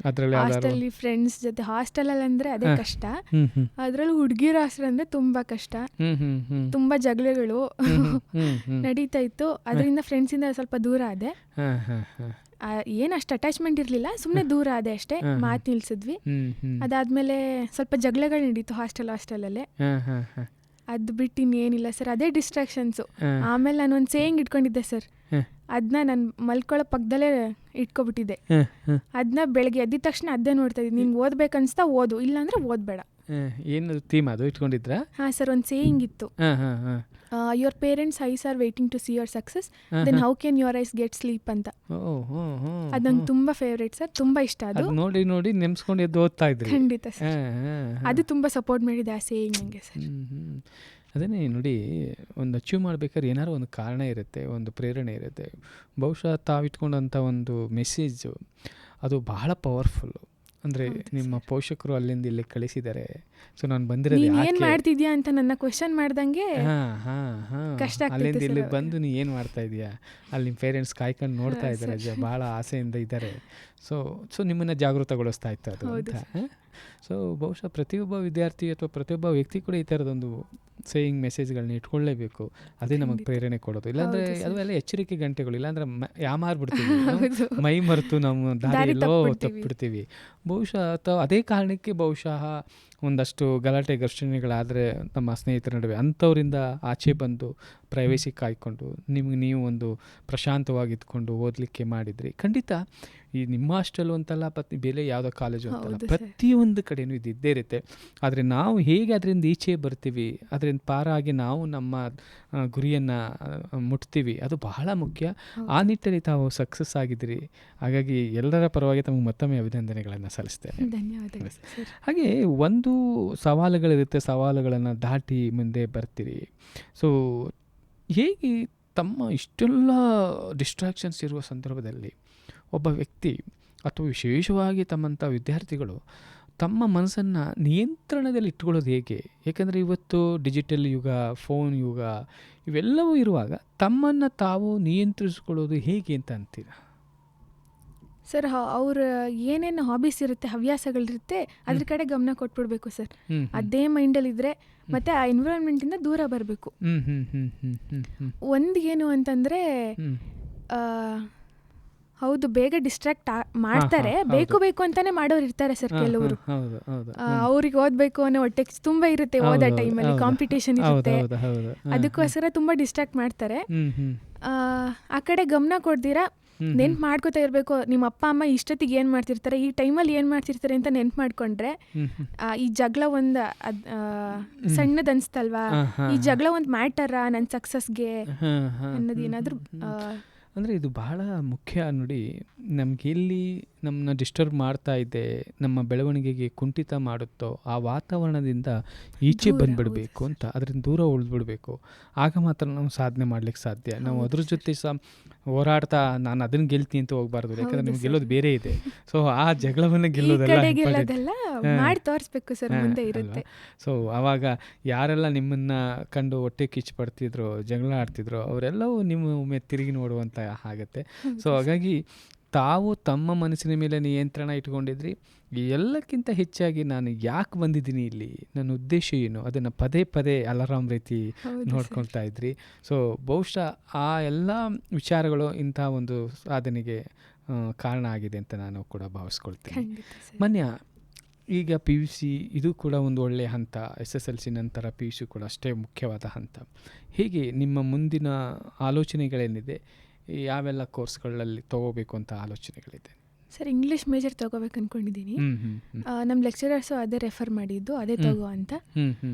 ಅದರಲ್ಲಿ ಹಾಸ್ಟೆಲ್ ಫ್ರೆಂಡ್ಸ್ ಜೊತೆ, ಹಾಸ್ಟೆಲಲ್ಲಿ ಅಂದರೆ ಅದೇ ಕಷ್ಟ. ಅದರಲ್ಲೂ ಹುಡುಗಿರ ಹಾಸ್ಟೆಲ್ ಅಂದರೆ ತುಂಬ ಕಷ್ಟ. ತುಂಬ ಜಗಳಗಳು ನಡೀತಾ ಇತ್ತು. ಅದರಿಂದ ಫ್ರೆಂಡ್ಸಿಂದ ಸ್ವಲ್ಪ ದೂರ ಆದೆ. ಏನು ಅಷ್ಟು ಅಟ್ಯಾಚ್ಮೆಂಟ್ ಇರಲಿಲ್ಲ, ಸುಮ್ಮನೆ ದೂರ ಆದೆ ಅಷ್ಟೇ. ಮಾತು ನಿಲ್ಸಿದ್ವಿ. ಅದಾದಮೇಲೆ ಸ್ವಲ್ಪ ಜಗಳಗಳು ನಡೀತು ಹಾಸ್ಟೆಲಲ್ಲೇ. ಅದು ಬಿಟ್ಟು ಇನ್ನೇನಿಲ್ಲ ಸರ್, ಅದೇ ಡಿಸ್ಟ್ರಾಕ್ಷನ್ಸು. ಆಮೇಲೆ ನಾನು ಒಂದು ಸೇಯಿಂಗ್ ಇಟ್ಕೊಂಡಿದ್ದೆ ಸರ್, ಅದನ್ನ ನಾನು ಮಲ್ಕೊಳ್ಳೋ ಪಕ್ಕದಲ್ಲೇ ಇಟ್ಕೊಬಿಟ್ಟಿದ್ದೆ. ಅದನ್ನ ಬೆಳಗ್ಗೆ ಎದ್ದಿದ ತಕ್ಷಣ ಅದೇ ನೋಡ್ತಾ ಇದ್ದೀನಿ. ನಿನ್ಗೆ ಓದ್ಬೇಕನ್ಸ್ತಾ ಓದು, ಇಲ್ಲಾಂದ್ರೆ ಓದ್ಬೇಡ. ಏನು ಥೀಮ್ ಅದು ಇಟ್ಕೊಂಡಿದ್ರಾ? ಹಾಂ ಸರ್, ಒಂದು ಸೇಯಿಂಗ್ ಇತ್ತು. Your parents eyes are waiting to see your success, then how can your eyes get sleep ಅಂತ. ಅದು ನಂಗೆ ತುಂಬ ಫೇವ್ರೇಟ್ ಸರ್, ತುಂಬ ಇಷ್ಟ. ಅದು ನೋಡಿ ನೆಮ್ಸ್ಕೊಂಡು ಎದ್ದು ಓದ್ತಾ ಇದ್ರಿ? ಖಂಡಿತ ಸರ್, ಅದು ತುಂಬ ಸಪೋರ್ಟ್ ಮಾಡಿದೆ ಆ ಸೇಯಿಂಗ್ ನನಗೆ ಸರ್. ಅದನ್ನೇ ನೋಡಿ, ಒಂದು ಅಚೀವ್ ಮಾಡ್ಬೇಕಾದ್ರೆ ಏನಾದ್ರು ಒಂದು ಕಾರಣ ಇರುತ್ತೆ, ಒಂದು ಪ್ರೇರಣೆ ಇರುತ್ತೆ. ಬಹುಶಃ ತಾವಿಟ್ಕೊಂಡಂಥ ಒಂದು ಮೆಸೇಜು ಅದು ಬಹಳ ಪವರ್ಫುಲ್ಲು. ಅಂದರೆ ನಿಮ್ಮ ಪೋಷಕರು ಅಲ್ಲಿಂದ ಇಲ್ಲಿ ಕಳಿಸಿದ್ದಾರೆ. ಸೊ ನಾನು ಬಂದಿರೋದು ಏನು ಮಾಡ್ತಿದ್ಯಾ ಅಂತ ನನ್ನ ಕ್ವೆಶನ್ ಮಾಡ್ದಂಗೆ ಕಷ್ಟ ಆಗ್ತಿದೆ. ಅಲ್ಲಿಂದ ಇಲ್ಲಿ ಬಂದು ನೀ ಏನು ಮಾಡ್ತಾ ಇದೀಯಾ, ಅಲ್ಲಿ ನಿಮ್ಮ ಪೇರೆಂಟ್ಸ್ ಕಾಯ್ಕೊಂಡು ನೋಡ್ತಾ ಇದ್ದಾರೆ, ಭಾಳ ಆಸೆಯಿಂದ ಇದ್ದಾರೆ. ಸೊ ನಿಮ್ಮನ್ನು ಜಾಗೃತಗೊಳಿಸ್ತಾ ಇತ್ತು ಅದು ಅಂತ. ಸೊ ಬಹುಶಃ ಪ್ರತಿಯೊಬ್ಬ ವಿದ್ಯಾರ್ಥಿ ಅಥವಾ ಪ್ರತಿಯೊಬ್ಬ ವ್ಯಕ್ತಿ ಕೂಡ ಈ ಥರದೊಂದು ಸೇಯಿಂಗ್ ಮೆಸೇಜ್ಗಳನ್ನ ಇಟ್ಕೊಳ್ಳೇಬೇಕು. ಅದೇ ನಮಗೆ ಪ್ರೇರಣೆ ಕೊಡೋದು. ಇಲ್ಲಾಂದರೆ ಅವೆಲ್ಲ ಎಚ್ಚರಿಕೆ ಗಂಟೆಗಳು. ಇಲ್ಲಾಂದ್ರೆ ಯಾಮಾರ್ಬಿಡ್ತೀವಿ, ಮೈ ಮರೆತು ನಮ್ಮ ದಾರಿಯಲ್ಲೋ ತಪ್ಪಿಬಿಡ್ತೀವಿ. ಬಹುಶಃ ಅಥವಾ ಅದೇ ಕಾರಣಕ್ಕೆ ಬಹುಶಃ ಒಂದಷ್ಟು ಗಲಾಟೆ ಘರ್ಷಣೆಗಳಾದರೆ ನಮ್ಮ ಸ್ನೇಹಿತರ ನಡುವೆ, ಅಂಥವರಿಂದ ಆಚೆ ಬಂದು ಪ್ರೈವೇಸಿ ಕಾಯ್ಕೊಂಡು ನಿಮಗೆ ನೀವು ಒಂದು ಪ್ರಶಾಂತವಾಗಿ ಇದ್ಕೊಂಡು ಓದಲಿಕ್ಕೆ ಮಾಡಿದ್ರಿ. ಖಂಡಿತ ಈ ನಿಮ್ಮ ಹಾಸ್ಟೆಲ್ ಅಂತಲ್ಲ, ಬೇರೆ ಯಾವುದೋ ಕಾಲೇಜು ಅಂತಲ್ಲ, ಪ್ರತಿಯೊಂದು ಕಡೆಯೂ ಇದು ಇದ್ದೇ ಇರುತ್ತೆ. ಆದರೆ ನಾವು ಹೇಗೆ ಅದರಿಂದ ಈಚೆ ಬರ್ತೀವಿ, ಅದರಿಂದ ಪಾರಾಗಿ ನಾವು ನಮ್ಮ ಗುರಿಯನ್ನು ಮುಟ್ತೀವಿ, ಅದು ಬಹಳ ಮುಖ್ಯ. ಆ ನಿಟ್ಟಿನಲ್ಲಿ ತಾವು ಸಕ್ಸಸ್ ಆಗಿದ್ದೀರಿ. ಹಾಗಾಗಿ ಎಲ್ಲರ ಪರವಾಗಿ ತಮಗೆ ಮತ್ತೊಮ್ಮೆ ಅಭಿನಂದನೆಗಳನ್ನು ಸಲ್ಲಿಸ್ತೇನೆ. ಧನ್ಯವಾದಗಳು. ಹಾಗೆ ಒಂದು ಸವಾಲುಗಳಿರುತ್ತೆ, ಸವಾಲುಗಳನ್ನು ದಾಟಿ ಮುಂದೆ ಬರ್ತೀರಿ. ಸೊ ಹೇಗೆ ತಮ್ಮ ಇಷ್ಟೆಲ್ಲ ಡಿಸ್ಟ್ರಾಕ್ಷನ್ಸ್ ಇರುವ ಸಂದರ್ಭದಲ್ಲಿ ಒಬ್ಬ ವ್ಯಕ್ತಿ ಅಥವಾ ವಿಶೇಷವಾಗಿ ತಮ್ಮಂಥ ವಿದ್ಯಾರ್ಥಿಗಳು ತಮ್ಮ ಮನಸ್ಸನ್ನು ನಿಯಂತ್ರಣದಲ್ಲಿ ಇಟ್ಕೊಳ್ಳೋದು ಹೇಗೆ? ಏಕೆಂದರೆ ಇವತ್ತು ಡಿಜಿಟಲ್ ಯುಗ, ಫೋನ್ ಯುಗ ಇವೆಲ್ಲವೂ ಇರುವಾಗ ತಮ್ಮನ್ನು ತಾವು ನಿಯಂತ್ರಿಸ್ಕೊಳ್ಳೋದು ಹೇಗೆ ಅಂತ ಅಂತೀರಾ? ಸರ್ ಅವ್ರ ಏನೇನು ಹಾಬೀಸ್ ಇರುತ್ತೆ, ಹವ್ಯಾಸಗಳಿರುತ್ತೆ, ಅದ್ರ ಕಡೆ ಗಮನ ಕೊಟ್ಬಿಡ್ಬೇಕು ಸರ್. ಅದೇ ಮೈಂಡಲ್ಲಿದ್ದರೆ ಮತ್ತು ಆ ಎನ್ವಿರಾನ್ಮೆಂಟಿಂದ ದೂರ ಬರಬೇಕು. ಒಂದು ಏನು ಅಂತಂದರೆ ಹೌದು, ಬೇಗ ಡಿಸ್ಟ್ರಾಕ್ಟ್ ಮಾಡ್ತಾರೆ. ಬೇಕು ಅಂತಾನೆ ಮಾಡೋರು ಇರ್ತಾರೆ ಸರ್ ಕೆಲವರು. ಅವ್ರಿಗೆ ಓದಬೇಕು ಅನ್ನೋ ಹೊಟ್ಟೆ ತುಂಬ ಇರುತ್ತೆ, ಓದೋ ಟೈಮಲ್ಲಿ ಕಾಂಪಿಟೇಷನ್ ಇರುತ್ತೆ, ಅದಕ್ಕೋಸ್ಕರ ತುಂಬ ಡಿಸ್ಟ್ರಾಕ್ಟ್ ಮಾಡ್ತಾರೆ. ಆ ಕಡೆ ಗಮನ ಕೊಡ್ದಿರಾ ನೆನ್ಪು ಮಾಡ್ಕೋತಾ ಇರಬೇಕು. ನಿಮ್ಮ ಅಪ್ಪ ಅಮ್ಮ ಇಷ್ಟೊತ್ತಿಗೆ ಏನು ಮಾಡ್ತಿರ್ತಾರೆ, ಈ ಟೈಮಲ್ಲಿ ಏನು ಮಾಡ್ತಿರ್ತಾರೆ ಅಂತ ನೆನ್ಪು ಮಾಡ್ಕೊಂಡ್ರೆ ಈ ಜಗಳ ಒಂದು ಸಣ್ಣದು ಅನಿಸ್ತಲ್ವಾ, ಈ ಜಗಳ ಒಂದು ಮ್ಯಾಟರಾ ನನ್ನ ಸಕ್ಸಸ್ಗೆ ಅನ್ನೋದೇನಾದರೂ. ಅಂದರೆ ಇದು ಬಹಳ ಮುಖ್ಯ ನೋಡಿ. ನಮ್ಗೆ ಎಲ್ಲಿ ನಮ್ಮನ್ನ ಡಿಸ್ಟರ್ಬ್ ಮಾಡ್ತಾ ಇದೆ, ನಮ್ಮ ಬೆಳವಣಿಗೆಗೆ ಕುಂಠಿತ ಮಾಡುತ್ತೋ ಆ ವಾತಾವರಣದಿಂದ ಈಚೆ ಬಂದುಬಿಡಬೇಕು ಅಂತ, ಅದರಿಂದ ದೂರ ಉಳಿದ್ಬಿಡ್ಬೇಕು. ಆಗ ಮಾತ್ರ ನಾವು ಸಾಧನೆ ಮಾಡ್ಲಿಕ್ಕೆ ಸಾಧ್ಯ. ನಾವು ಅದ್ರ ಜೊತೆ ಹೋರಾಡ್ತಾ ನಾನು ಅದನ್ನು ಗೆಲ್ತೀನಿ ಅಂತ ಹೋಗ್ಬಾರ್ದು, ಯಾಕಂದರೆ ನಿಮ್ಗೆ ಗೆಲ್ಲೋದು ಬೇರೆ ಇದೆ. ಸೊ ಆ ಜಗಳವನ್ನು ಗೆಲ್ಲೋದೆಲ್ಲ ಮಾಡಿ ತೋರಿಸ್ಬೇಕು ಸರ್, ಮುಂದೆ ಇರುತ್ತೆ. ಸೊ ಆವಾಗ ಯಾರೆಲ್ಲ ನಿಮ್ಮನ್ನು ಕಂಡು ಹೊಟ್ಟೆ ಕಿಚ್ಚು ಪಡ್ತಿದ್ರು, ಜಗಳ ಆಡ್ತಿದ್ರು, ಅವರೆಲ್ಲವೂ ನಿಮ್ಮ ತಿರುಗಿ ನೋಡುವಂತ ಆಗುತ್ತೆ. ಸೊ ಹಾಗಾಗಿ ತಾವು ತಮ್ಮ ಮನಸ್ಸಿನ ಮೇಲೆ ನಿಯಂತ್ರಣ ಇಟ್ಕೊಂಡಿದ್ರಿ. ಎಲ್ಲಕ್ಕಿಂತ ಹೆಚ್ಚಾಗಿ ನಾನು ಯಾಕೆ ಬಂದಿದ್ದೀನಿ ಇಲ್ಲಿ, ನನ್ನ ಉದ್ದೇಶ ಏನು, ಅದನ್ನು ಪದೇ ಪದೇ ಅಲಾರಾಮ್ ರೀತಿ ನೋಡ್ಕೊಳ್ತಾ ಇದ್ರಿ. ಸೊ ಬಹುಶಃ ಆ ಎಲ್ಲ ವಿಚಾರಗಳು ಇಂಥ ಒಂದು ಸಾಧನೆಗೆ ಕಾರಣ ಆಗಿದೆ ಅಂತ ನಾನು ಕೂಡ ಭಾವಿಸ್ಕೊಳ್ತೀನಿ. ಮನ್ಯ, ಈಗ PUC ಇದು ಕೂಡ ಒಂದು ಒಳ್ಳೆಯ ಹಂತ, SSLC ನಂತರ PUC ಕೂಡ ಅಷ್ಟೇ ಮುಖ್ಯವಾದ ಹಂತ. ಹೀಗೆ ನಿಮ್ಮ ಮುಂದಿನ ಆಲೋಚನೆಗಳೇನಿದೆ, ಯಾವೆಲ್ಲ ಕೋರ್ಸ್ಗಳಲ್ಲಿ ತೊಗೋಬೇಕು ಅಂತ ಆಲೋಚನೆಗಳಿದೆ? ಸರ್, ಇಂಗ್ಲೀಷ್ ಮೇಜರ್ ತೊಗೋಬೇಕು ಅಂದ್ಕೊಂಡಿದ್ದೀನಿ. ನಮ್ಮ ಲೆಕ್ಚರರ್ಸು ಅದೇ ರೆಫರ್ ಮಾಡಿದ್ದು, ಅದೇ ತಗೋ ಅಂತ.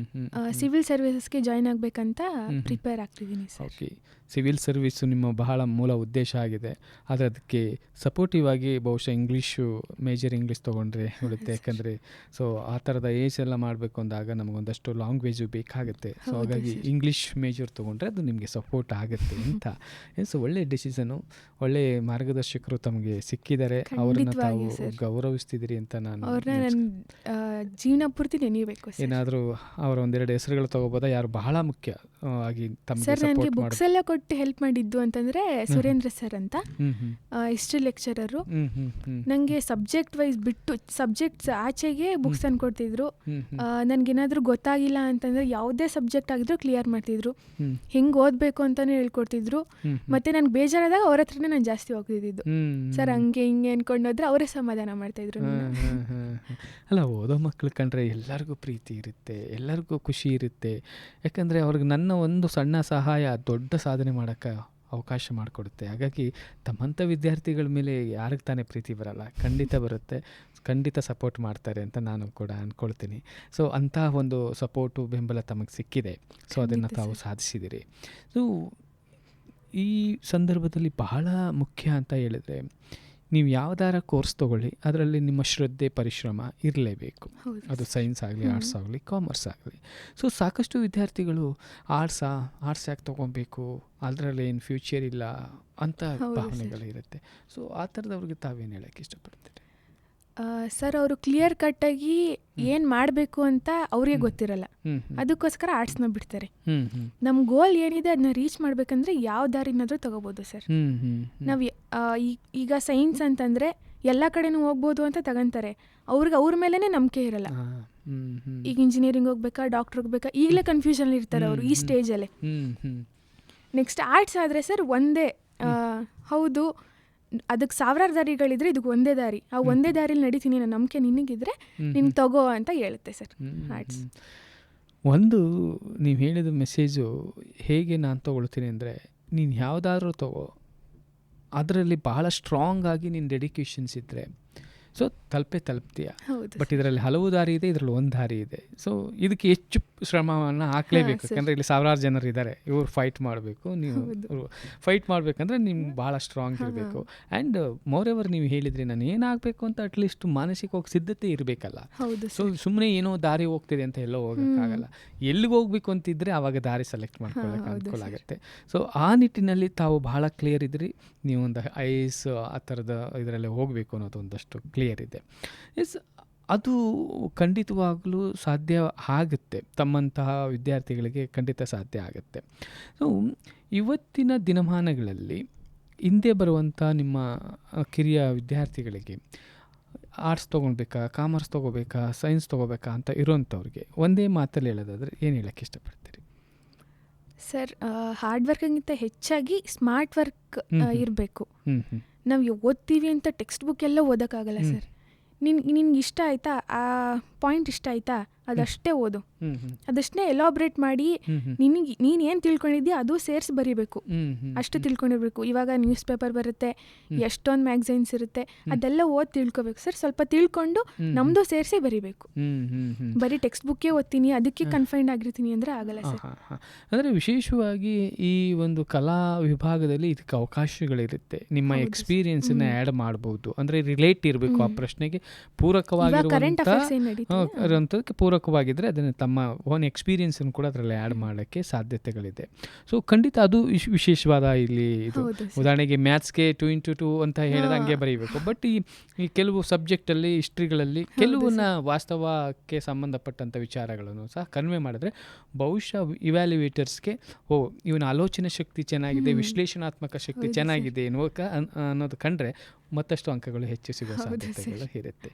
ಸಿವಿಲ್ ಸರ್ವಿಸಸ್ಗೆ ಜಾಯ್ನ್ ಆಗಬೇಕಂತ ಪ್ರಿಪೇರ್ ಆಗ್ತಿದ್ದೀನಿ ಸರ್. ಓಕೆ, ಸಿವಿಲ್ ಸರ್ವಿಸು ನಿಮ್ಮ ಬಹಳ ಮೂಲ ಉದ್ದೇಶ ಆಗಿದೆ. ಆದರೆ ಅದಕ್ಕೆ ಸಪೋರ್ಟಿವ್ ಆಗಿ ಬಹುಶಃ ಮೇಜರ್ ಇಂಗ್ಲೀಷ್ ತೊಗೊಂಡ್ರೆ ಉಳಿತೆ. ಯಾಕಂದರೆ ಸೊ ಆ ಥರದ ಏಜ್ ಎಲ್ಲ ಮಾಡಬೇಕು ಅಂದಾಗ ನಮಗೊಂದಷ್ಟು ಲ್ಯಾಂಗ್ವೇಜು ಬೇಕಾಗುತ್ತೆ. ಸೊ ಹಾಗಾಗಿ ಇಂಗ್ಲೀಷ್ ಮೇಜರ್ ತೊಗೊಂಡ್ರೆ ಅದು ನಿಮಗೆ ಸಪೋರ್ಟ್ ಆಗುತ್ತೆ ಅಂತ. ಸೊ ಒಳ್ಳೆ ಡಿಸಿಷನು, ಒಳ್ಳೆ ಮಾರ್ಗದರ್ಶಕರು ತಮಗೆ ಸಿಕ್ಕಿದ್ದಾರೆ, ಅವ್ರನ್ನ ತಾವು ಗೌರವಿಸ್ತಿದ್ದೀರಿ ಅಂತ ನಾನು ಜೀವನ ಪೂರ್ತಿ ನೆನೀಬೇಕು. ಏನಾದರೂ ಅವರ ಒಂದೆರಡು ಹೆಸರುಗಳು ತಗೋಬೋದಾ? ಯಾರು ಬಹಳ ಮುಖ್ಯ ಆಗಿ ಸರ್ ನನಗೆ ಬುಕ್ಸ್ ಎಲ್ಲ ಕೊಟ್ಟು ಹೆಲ್ಪ್ ಮಾಡಿದ್ದು ಅಂತಂದರೆ ಸುರೇಂದ್ರ ಸರ್ ಅಂತ, ಹಿಸ್ಟ್ರಿ ಲೆಕ್ಚರರು. ನನಗೆ ಸಬ್ಜೆಕ್ಟ್ ವೈಸ್ ಬಿಟ್ಟು ಸಬ್ಜೆಕ್ಟ್ಸ್ ಆಚೆಗೆ ಬುಕ್ಸ್ ತಂದ್ಕೊಡ್ತಿದ್ರು. ನನಗೇನಾದರೂ ಗೊತ್ತಾಗಿಲ್ಲ ಅಂತಂದರೆ ಯಾವುದೇ ಸಬ್ಜೆಕ್ಟ್ ಆಗಿದ್ರು ಕ್ಲಿಯರ್ ಮಾಡ್ತಿದ್ರು, ಹೆಂಗೆ ಓದಬೇಕು ಅಂತಲೇ ಹೇಳ್ಕೊಡ್ತಿದ್ರು. ಮತ್ತು ನನಗೆ ಬೇಜಾರಾದಾಗ ಅವ್ರ ಹತ್ರನೇ ನಾನು ಜಾಸ್ತಿ ಹೋಗ್ತಿದ್ದು. ಸರ್ ಹಂಗೆ ಹಿಂಗೆ ಅಂದ್ಕೊಂಡೋದ್ರೆ ಅವರೇ ಸಮಾಧಾನ ಮಾಡ್ತಾಯಿದ್ರು. ಅಲ್ಲ, ಓದೋ ಮಕ್ಳು ಕಂಡ್ರೆ ಎಲ್ಲರಿಗೂ ಪ್ರೀತಿ ಇರುತ್ತೆ, ಎಲ್ಲರಿಗೂ ಖುಷಿ ಇರುತ್ತೆ. ಯಾಕಂದರೆ ಅವ್ರಿಗೆ ನನ್ನ ಒಂದು ಸಣ್ಣ ಸಹಾಯ ದೊಡ್ಡ ಸಾಧನೆ ಮಾಡೋಕ್ಕೆ ಅವಕಾಶ ಮಾಡಿಕೊಡುತ್ತೆ. ಹಾಗಾಗಿ ತಮ್ಮಂಥ ವಿದ್ಯಾರ್ಥಿಗಳ ಮೇಲೆ ಯಾರಿಗೆ ತಾನೇ ಪ್ರೀತಿ ಬರಲ್ಲ? ಖಂಡಿತ ಬರುತ್ತೆ, ಖಂಡಿತ ಸಪೋರ್ಟ್ ಮಾಡ್ತಾರೆ ಅಂತ ನಾನು ಕೂಡ ಅಂದ್ಕೊಳ್ತೀನಿ. ಸೊ ಅಂಥ ಒಂದು ಸಪೋರ್ಟು, ಬೆಂಬಲ ತಮಗೆ ಸಿಕ್ಕಿದೆ. ಸೊ ಅದನ್ನು ತಾವು ಸಾಧಿಸಿದ್ದೀರಿ. ಸೊ ಈ ಸಂದರ್ಭದಲ್ಲಿ ಬಹಳ ಮುಖ್ಯ ಅಂತ ಹೇಳಿದರೆ, ನೀವು ಯಾವ್ದಾರ ಕೋರ್ಸ್ ತೊಗೊಳ್ಳಿ, ಅದರಲ್ಲಿ ನಿಮ್ಮ ಶ್ರದ್ಧೆ, ಪರಿಶ್ರಮ ಇರಲೇಬೇಕು. ಅದು ಸೈನ್ಸ್ ಆಗಲಿ, ಆರ್ಟ್ಸ್ ಆಗಲಿ, ಕಾಮರ್ಸ್ ಆಗಲಿ. ಸೊ ಸಾಕಷ್ಟು ವಿದ್ಯಾರ್ಥಿಗಳು ಆರ್ಟ್ಸ್ ಯಾಕೆ ತೊಗೊಬೇಕು, ಅದರಲ್ಲಿ ಏನು ಫ್ಯೂಚರ್ ಇಲ್ಲ ಅಂತ ಭಾವನೆಗಳಿರುತ್ತೆ. ಸೊ ಆ ಥರದವ್ರಿಗೆ ತಾವೇನು ಹೇಳೋಕ್ಕೆ ಇಷ್ಟಪಡ್ತೀರಿ? ಸರ್, ಅವರು ಕ್ಲಿಯರ್ ಕಟ್ಟಾಗಿ ಏನು ಮಾಡಬೇಕು ಅಂತ ಅವ್ರಿಗೆ ಗೊತ್ತಿರಲ್ಲ, ಅದಕ್ಕೋಸ್ಕರ ಆರ್ಟ್ಸ್ನ ಬಿಡ್ತಾರೆ. ನಮ್ಮ ಗೋಲ್ ಏನಿದೆ ಅದನ್ನ ರೀಚ್ ಮಾಡಬೇಕಂದ್ರೆ ಯಾವ ದಾರಿನಾದರೂ ತಗೋಬೋದು ಸರ್. ನಾವು ಈಗ ಸೈನ್ಸ್ ಅಂತಂದರೆ ಎಲ್ಲ ಕಡೆನೂ ಹೋಗ್ಬೋದು ಅಂತ ತಗೊಂತಾರೆ, ಅವ್ರಿಗೆ ಅವ್ರ ಮೇಲೇ ನಂಬಿಕೆ ಇರಲ್ಲ. ಈಗ ಇಂಜಿನಿಯರಿಂಗ್ ಹೋಗ್ಬೇಕಾ, ಡಾಕ್ಟ್ರ್ ಹೋಗ್ಬೇಕಾ, ಈಗಲೇ ಕನ್ಫ್ಯೂಷನ್ ಇರ್ತಾರೆ ಅವರು ಈ ಸ್ಟೇಜಲ್ಲೇ. ನೆಕ್ಸ್ಟ್ ಆರ್ಟ್ಸ್ ಆದರೆ ಸರ್ ಒಂದೇ, ಹೌದು ಅದಕ್ಕೆ ಸಾವಿರಾರು ದಾರಿಗಳಿದ್ರೆ ಇದಕ್ಕೆ ಒಂದೇ ದಾರಿ, ಆ ಒಂದೇ ದಾರಿಲಿ ನಡೀತೀನಿ ಅನ್ನೋ ನಂಬಿಕೆ ನಿನಗಿದ್ರೆ ನಿನ್ಗೆ ತಗೋ ಅಂತ ಹೇಳುತ್ತೆ ಸರ್ ಆರ್ಟ್ಸ್. ಒಂದು ನೀವು ಹೇಳಿದ ಮೆಸೇಜು ಹೇಗೆ ನಾನು ತೊಗೊಳ್ತೀನಿ ಅಂದರೆ, ನೀನು ಯಾವುದಾದ್ರೂ ತಗೋ, ಅದರಲ್ಲಿ ಬಹಳ ಸ್ಟ್ರಾಂಗ್ ಆಗಿ ನಿನ್ನ ಡೆಡಿಕೇಶನ್ಸ್ ಇದ್ದರೆ ಸೊ ತಲುಪ್ತೀಯ. ಬಟ್ ಇದರಲ್ಲಿ ಹಲವು ದಾರಿ ಇದೆ, ಇದರಲ್ಲಿ ಒಂದು ದಾರಿ ಇದೆ. ಸೊ ಇದಕ್ಕೆ ಹೆಚ್ಚು ಶ್ರಮವನ್ನು ಹಾಕಲೇಬೇಕು. ಯಾಕಂದರೆ ಇಲ್ಲಿ ಸಾವಿರಾರು ಜನರು ಇದ್ದಾರೆ, ಇವರು ಫೈಟ್ ಮಾಡಬೇಕು. ನೀವು ಫೈಟ್ ಮಾಡಬೇಕಂದ್ರೆ ನಿಮ್ಗೆ ಭಾಳ ಸ್ಟ್ರಾಂಗ್ ಇರಬೇಕು. ಆ್ಯಂಡ್ ಮೋರ್ ಎವರ್ ನೀವು ಹೇಳಿದ್ರಿ, ನಾನು ಏನಾಗಬೇಕು ಅಂತ ಅಟ್ಲೀಸ್ಟ್ ಮಾನಸಿಕವಾಗಿ ಸಿದ್ಧತೆ ಇರಬೇಕಲ್ಲ. ಸೊ ಸುಮ್ಮನೆ ಏನೋ ದಾರಿ ಹೋಗ್ತಿದೆ ಅಂತ ಎಲ್ಲೋ ಹೋಗೋಕ್ಕಾಗಲ್ಲ. ಎಲ್ಲಿಗೆ ಹೋಗ್ಬೇಕು ಅಂತಿದ್ರೆ ಆವಾಗ ದಾರಿ ಸೆಲೆಕ್ಟ್ ಮಾಡ್ಕೊಳ್ಳೋಕೆ ಅನುಕೂಲ ಆಗುತ್ತೆ. ಸೊ ಆ ನಿಟ್ಟಿನಲ್ಲಿ ತಾವು ಭಾಳ ಕ್ಲಿಯರ್ ಇದ್ರಿ. ನೀವು ಒಂದು IAS ಆ ಥರದ ಇದರಲ್ಲೇ ಹೋಗಬೇಕು ಅನ್ನೋದು ಒಂದಷ್ಟು ಕ್ಲಿಯರ್ ಇದೆ. ಎಸ್, ಅದು ಖಂಡಿತವಾಗಲೂ ಸಾಧ್ಯ ಆಗುತ್ತೆ, ತಮ್ಮಂತಹ ವಿದ್ಯಾರ್ಥಿಗಳಿಗೆ ಖಂಡಿತ ಸಾಧ್ಯ ಆಗುತ್ತೆ. ಸೊ ಇವತ್ತಿನ ದಿನಮಾನಗಳಲ್ಲಿ ಹಿಂದೆ ಬರುವಂಥ ನಿಮ್ಮ ಕಿರಿಯ ವಿದ್ಯಾರ್ಥಿಗಳಿಗೆ ಆರ್ಟ್ಸ್ ತೊಗೊಳ್ಬೇಕಾ, ಕಾಮರ್ಸ್ ತೊಗೋಬೇಕಾ, ಸೈನ್ಸ್ ತೊಗೋಬೇಕಾ ಅಂತ ಇರೋಂಥವ್ರಿಗೆ ಒಂದೇ ಮಾತಲ್ಲಿ ಹೇಳೋದಾದರೆ ಏನು ಹೇಳೋಕ್ಕೆ ಇಷ್ಟಪಡ್ತೀರಿ? ಸರ್, ಹಾರ್ಡ್ ವರ್ಕಿಗಿಂತ ಹೆಚ್ಚಾಗಿ ಸ್ಮಾರ್ಟ್ ವರ್ಕ್ ಇರಬೇಕು. ನಾವು ಓದ್ತೀವಿ ಅಂತ ಟೆಕ್ಸ್ಟ್ ಬುಕ್ ಎಲ್ಲ ಓದೋಕ್ಕಾಗಲ್ಲ ಸರ್. ನಿನ್ಗೆ ಇಷ್ಟ ಆಯಿತಾ, ಆ ಪಾಯಿಂಟ್ ಇಷ್ಟ ಆಯಿತಾ, ಅದಷ್ಟೇ ಓದು. ಅದಷ್ಟೇ ಎಲಾಬ್ರೇಟ್ ಮಾಡಿ ನೀನು ಏನು ತಿಳ್ಕೊಂಡಿದ್ಯಾ ಅದು ಸೇರಿಸಿ ಬರೀಬೇಕು. ಅಷ್ಟು ತಿಳ್ಕೊಂಡಿರ್ಬೇಕು. ಇವಾಗ ನ್ಯೂಸ್ ಪೇಪರ್ ಬರುತ್ತೆ, ಎಷ್ಟೊಂದು ಮ್ಯಾಗ್ಝೈನ್ಸ್ ಇರುತ್ತೆ, ಅದೆಲ್ಲ ಓದಿ ತಿಳ್ಕೊಬೇಕು ಸರ್. ಸ್ವಲ್ಪ ತಿಳ್ಕೊಂಡು ನಮ್ಮದು ಸೇರಿಸಿ ಬರೀಬೇಕು. ಬರೀ ಟೆಕ್ಸ್ಟ್ ಬುಕ್ಕೇ ಓದ್ತೀನಿ, ಅದಕ್ಕೆ ಕನ್ಫೈನ್ಡ್ ಆಗಿರ್ತೀನಿ ಅಂದರೆ ಆಗಲ್ಲ ಸರ್. ಅಂದರೆ ವಿಶೇಷವಾಗಿ ಈ ಒಂದು ಕಲಾ ವಿಭಾಗದಲ್ಲಿ ಇದಕ್ಕೆ ಅವಕಾಶಗಳಿರುತ್ತೆ. ನಿಮ್ಮ ಎಕ್ಸ್ಪೀರಿಯನ್ಸನ್ನ ಆ್ಯಡ್ ಮಾಡ್ಬೋದು. ಅಂದರೆ ರಿಲೇಟ್ ಇರಬೇಕು ಆ ಪ್ರಶ್ನೆಗೆ ಪೂರಕವಾಗಿರುವಂಥದ್ದಕ್ಕೆ ಪೂರಕವಾಗಿದ್ದರೆ ಅದನ್ನು ತಮ್ಮ ಓನ್ ಎಕ್ಸ್ಪೀರಿಯನ್ಸನ್ನು ಕೂಡ ಅದರಲ್ಲಿ ಆ್ಯಡ್ ಮಾಡೋಕ್ಕೆ ಸಾಧ್ಯತೆಗಳಿದೆ. ಸೊ ಖಂಡಿತ ಅದು ವಿಶೇಷವಾದ ಇಲ್ಲಿ ಇದು. ಉದಾಹರಣೆಗೆ ಮ್ಯಾಥ್ಸ್ಗೆ 2 into 2 ಅಂತ ಹೇಳಿದ್ರೆ ಹಂಗೆ ಬರೀಬೇಕು. ಬಟ್ ಈ ಕೆಲವು ಸಬ್ಜೆಕ್ಟಲ್ಲಿ, ಹಿಸ್ಟ್ರಿಗಳಲ್ಲಿ ಕೆಲವನ್ನ ವಾಸ್ತವಕ್ಕೆ ಸಂಬಂಧಪಟ್ಟಂಥ ವಿಚಾರಗಳನ್ನು ಸಹ ಕನ್ವೆ ಮಾಡಿದ್ರೆ ಬಹುಶಃ ಇವ್ಯಾಲ್ಯುಯೇಟರ್ಸ್ಗೆ ಇವನ ಆಲೋಚನೆ ಶಕ್ತಿ ಚೆನ್ನಾಗಿದೆ, ವಿಶ್ಲೇಷಣಾತ್ಮಕ ಶಕ್ತಿ ಚೆನ್ನಾಗಿದೆ ಅನ್ನೋದು ಕಂಡ್ರೆ ಮತ್ತಷ್ಟು ಅಂಕಗಳು ಹೆಚ್ಚು ಸಿಗೋ ಸಾಧ್ಯತೆಗಳು ಇರುತ್ತೆ.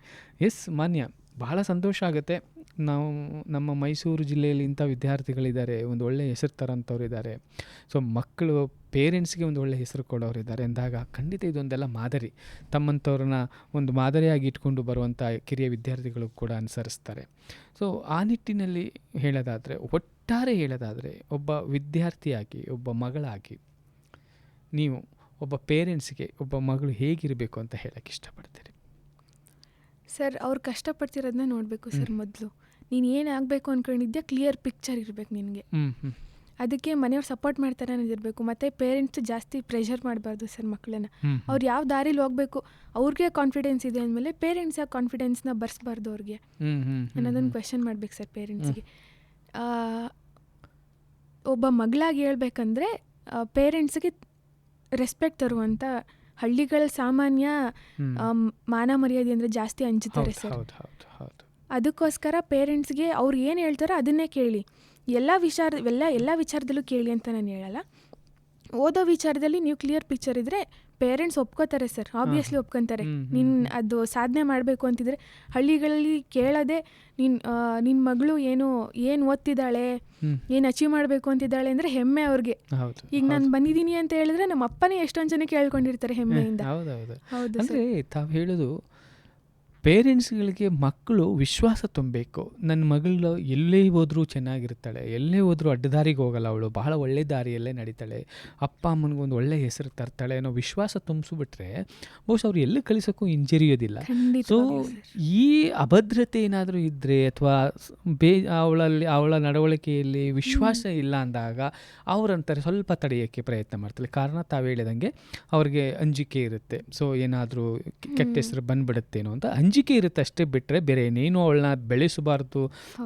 ಎಸ್ ಮಾನ್ಯ, ಬಹಳ ಸಂತೋಷ ಆಗುತ್ತೆ. ನಾವು ನಮ್ಮ ಮೈಸೂರು ಜಿಲ್ಲೆಯಲ್ಲಿ ಇಂಥ ವಿದ್ಯಾರ್ಥಿಗಳಿದ್ದಾರೆ, ಒಂದು ಒಳ್ಳೆಯ ಹೆಸರು ತರೋಂಥವ್ರು ಇದ್ದಾರೆ. ಸೊ ಮಕ್ಕಳು ಪೇರೆಂಟ್ಸ್ಗೆ ಒಂದು ಒಳ್ಳೆಯ ಹೆಸರು ಕೊಡೋರಿದ್ದಾರೆ ಅಂದಾಗ ಖಂಡಿತ ಇದೊಂದೆಲ್ಲ ಮಾದರಿ. ತಮ್ಮಂಥವ್ರನ್ನ ಒಂದು ಮಾದರಿಯಾಗಿ ಇಟ್ಕೊಂಡು ಬರುವಂಥ ಕಿರಿಯ ವಿದ್ಯಾರ್ಥಿಗಳು ಕೂಡ ಅನುಸರಿಸ್ತಾರೆ. ಸೊ ಆ ನಿಟ್ಟಿನಲ್ಲಿ ಒಟ್ಟಾರೆ ಹೇಳೋದಾದರೆ ಒಬ್ಬ ವಿದ್ಯಾರ್ಥಿಯಾಗಿ, ಒಬ್ಬ ಮಗಳಾಗಿ ನೀವು ಒಬ್ಬ ಪೇರೆಂಟ್ಸ್ಗೆ ಒಬ್ಬ ಮಗಳು ಹೇಗಿರಬೇಕು ಅಂತ ಹೇಳಕ್ಕೆ ಇಷ್ಟಪಡ್ತೀರಿ? ಸರ್, ಅವ್ರು ಕಷ್ಟಪಡ್ತಿರೋದನ್ನ ನೋಡಬೇಕು ಸರ್. ಮೊದಲು ನೀನು ಏನು ಆಗಬೇಕು ಅಂದ್ಕೊಂಡಿದ್ಯಾ ಕ್ಲಿಯರ್ ಪಿಕ್ಚರ್ ಇರಬೇಕು ನಿನಗೆ. ಅದಕ್ಕೆ ಮನೆಯವ್ರು ಸಪೋರ್ಟ್ ಮಾಡ್ತಾರೆ ಅನ್ನೋದಿರಬೇಕು. ಮತ್ತು ಪೇರೆಂಟ್ಸ್ ಜಾಸ್ತಿ ಪ್ರೆಷರ್ ಮಾಡಬಾರ್ದು ಸರ್ ಮಕ್ಕಳನ್ನ. ಅವ್ರು ಯಾವ ದಾರಿಲಿ ಹೋಗಬೇಕು, ಅವ್ರಿಗೆ ಕಾನ್ಫಿಡೆನ್ಸ್ ಇದೆ ಅಂದಮೇಲೆ ಪೇರೆಂಟ್ಸ್ ಆ ಕಾನ್ಫಿಡೆನ್ಸ್ನ ಬರ್ಸ್ಬಾರ್ದು ಅವ್ರಿಗೆ ಅನ್ನೋದನ್ನು ಕ್ವೆಶನ್ ಮಾಡ್ಬೇಕು ಸರ್ ಪೇರೆಂಟ್ಸ್ಗೆ. ಒಬ್ಬ ಮಗಳಾಗಿ ಹೇಳ್ಬೇಕಂದ್ರೆ ಪೇರೆಂಟ್ಸ್ಗೆ ರೆಸ್ಪೆಕ್ಟ್ ತರುವಂಥ, ಹಳ್ಳಿಗಳ ಸಾಮಾನ್ಯ ಮಾನ ಮರ್ಯಾದೆ ಅಂದರೆ ಜಾಸ್ತಿ ಹಂಚುತ್ತಾರೆ ಸರ್. ಅದಕ್ಕೋಸ್ಕರ ಪೇರೆಂಟ್ಸ್ಗೆ ಅವ್ರು ಏನು ಹೇಳ್ತಾರೋ ಅದನ್ನೇ ಕೇಳಿ. ಎಲ್ಲ ವಿಚಾರದಲ್ಲೂ ಕೇಳಿ ಅಂತ ನಾನು ಹೇಳಲ್ಲ. ಓದೋ ವಿಚಾರದಲ್ಲಿ ನೀವು ಕ್ಲಿಯರ್ ಪಿಕ್ಚರ್ ಇದ್ದರೆ ಪೇರೆಂಟ್ಸ್ ಒಪ್ಕೋತಾರೆ ಸರ್, ಆಬ್ವಿಯಸ್ಲಿ ಒಪ್ಕೊತಾರೆ. ನೀನು ಅದು ಸಾಧನೆ ಮಾಡಬೇಕು ಅಂತಿದ್ರೆ ಹಳ್ಳಿಗಳಲ್ಲಿ ಕೇಳೋದೆ ನಿನ್ನ ಮಗಳು ಏನು ಓದ್ತಿದ್ದಾಳೆ, ಏನು ಅಚೀವ್ ಮಾಡಬೇಕು ಅಂತಿದ್ದಾಳೆ ಅಂದರೆ ಹೆಮ್ಮೆ ಅವ್ರಿಗೆ. ಈಗ ನಾನು ಬಂದಿದ್ದೀನಿ ಅಂತ ಹೇಳಿದ್ರೆ ನಮ್ಮ ಅಪ್ಪನೇ ಎಷ್ಟೊಂದು ಜನ ಕೇಳ್ಕೊಂಡಿರ್ತಾರೆ ಹೆಮ್ಮೆಯಿಂದ. ಹೌದು. ಅಂದರೆ ತಾವು ಹೇಳೋದು ಪೇರೆಂಟ್ಸ್ಗಳಿಗೆ ಮಕ್ಕಳು ವಿಶ್ವಾಸ ತುಂಬಬೇಕು. ನನ್ನ ಮಗಳು ಎಲ್ಲೇ ಹೋದರೂ ಚೆನ್ನಾಗಿರ್ತಾಳೆ, ಎಲ್ಲೇ ಹೋದರೂ ಅಡ್ಡದಾರಿಗೆ ಹೋಗಲ್ಲ, ಅವಳು ಬಹಳ ಒಳ್ಳೆ ದಾರಿಯಲ್ಲೇ ನಡೀತಾಳೆ, ಅಪ್ಪ ಅಮ್ಮನಿಗೊಂದು ಒಳ್ಳೆ ಹೆಸರು ತರ್ತಾಳೆ ಅನ್ನೋ ವಿಶ್ವಾಸ ತುಂಬಿಸ್ಬಿಟ್ರೆ ಬಹುಶಃ ಅವ್ರು ಎಲ್ಲಿ ಕಳಿಸೋಕ್ಕೂ ಹಿಂಜರಿಯೋದಿಲ್ಲ. ಸೊ ಈ ಅಭದ್ರತೆ ಏನಾದರೂ ಇದ್ದರೆ ಅಥವಾ ಅವಳ ನಡವಳಿಕೆಯಲ್ಲಿ ವಿಶ್ವಾಸ ಇಲ್ಲ ಅಂದಾಗ ಅವರಂತಾರೆ ಸ್ವಲ್ಪ ತಡೆಯೋಕ್ಕೆ ಪ್ರಯತ್ನ ಮಾಡ್ತಾಳೆ. ಕಾರಣ ತಾವು ಹೇಳಿದಂಗೆ ಅವ್ರಿಗೆ ಅಂಜಿಕೆ ಇರುತ್ತೆ. ಸೊ ಏನಾದರೂ ಕೆಟ್ಟ ಹೆಸರು ಬಂದ್ಬಿಡುತ್ತೇನೋ ಅಂತ ಅಂಜಿಕೆ ಇರುತ್ತೆ ಅಷ್ಟೇ, ಬಿಟ್ಟರೆ ಬೇರೆ ಏನೇನು ಅವಳನ್ನ ಬೆಳೆಸಬಾರ್ದು,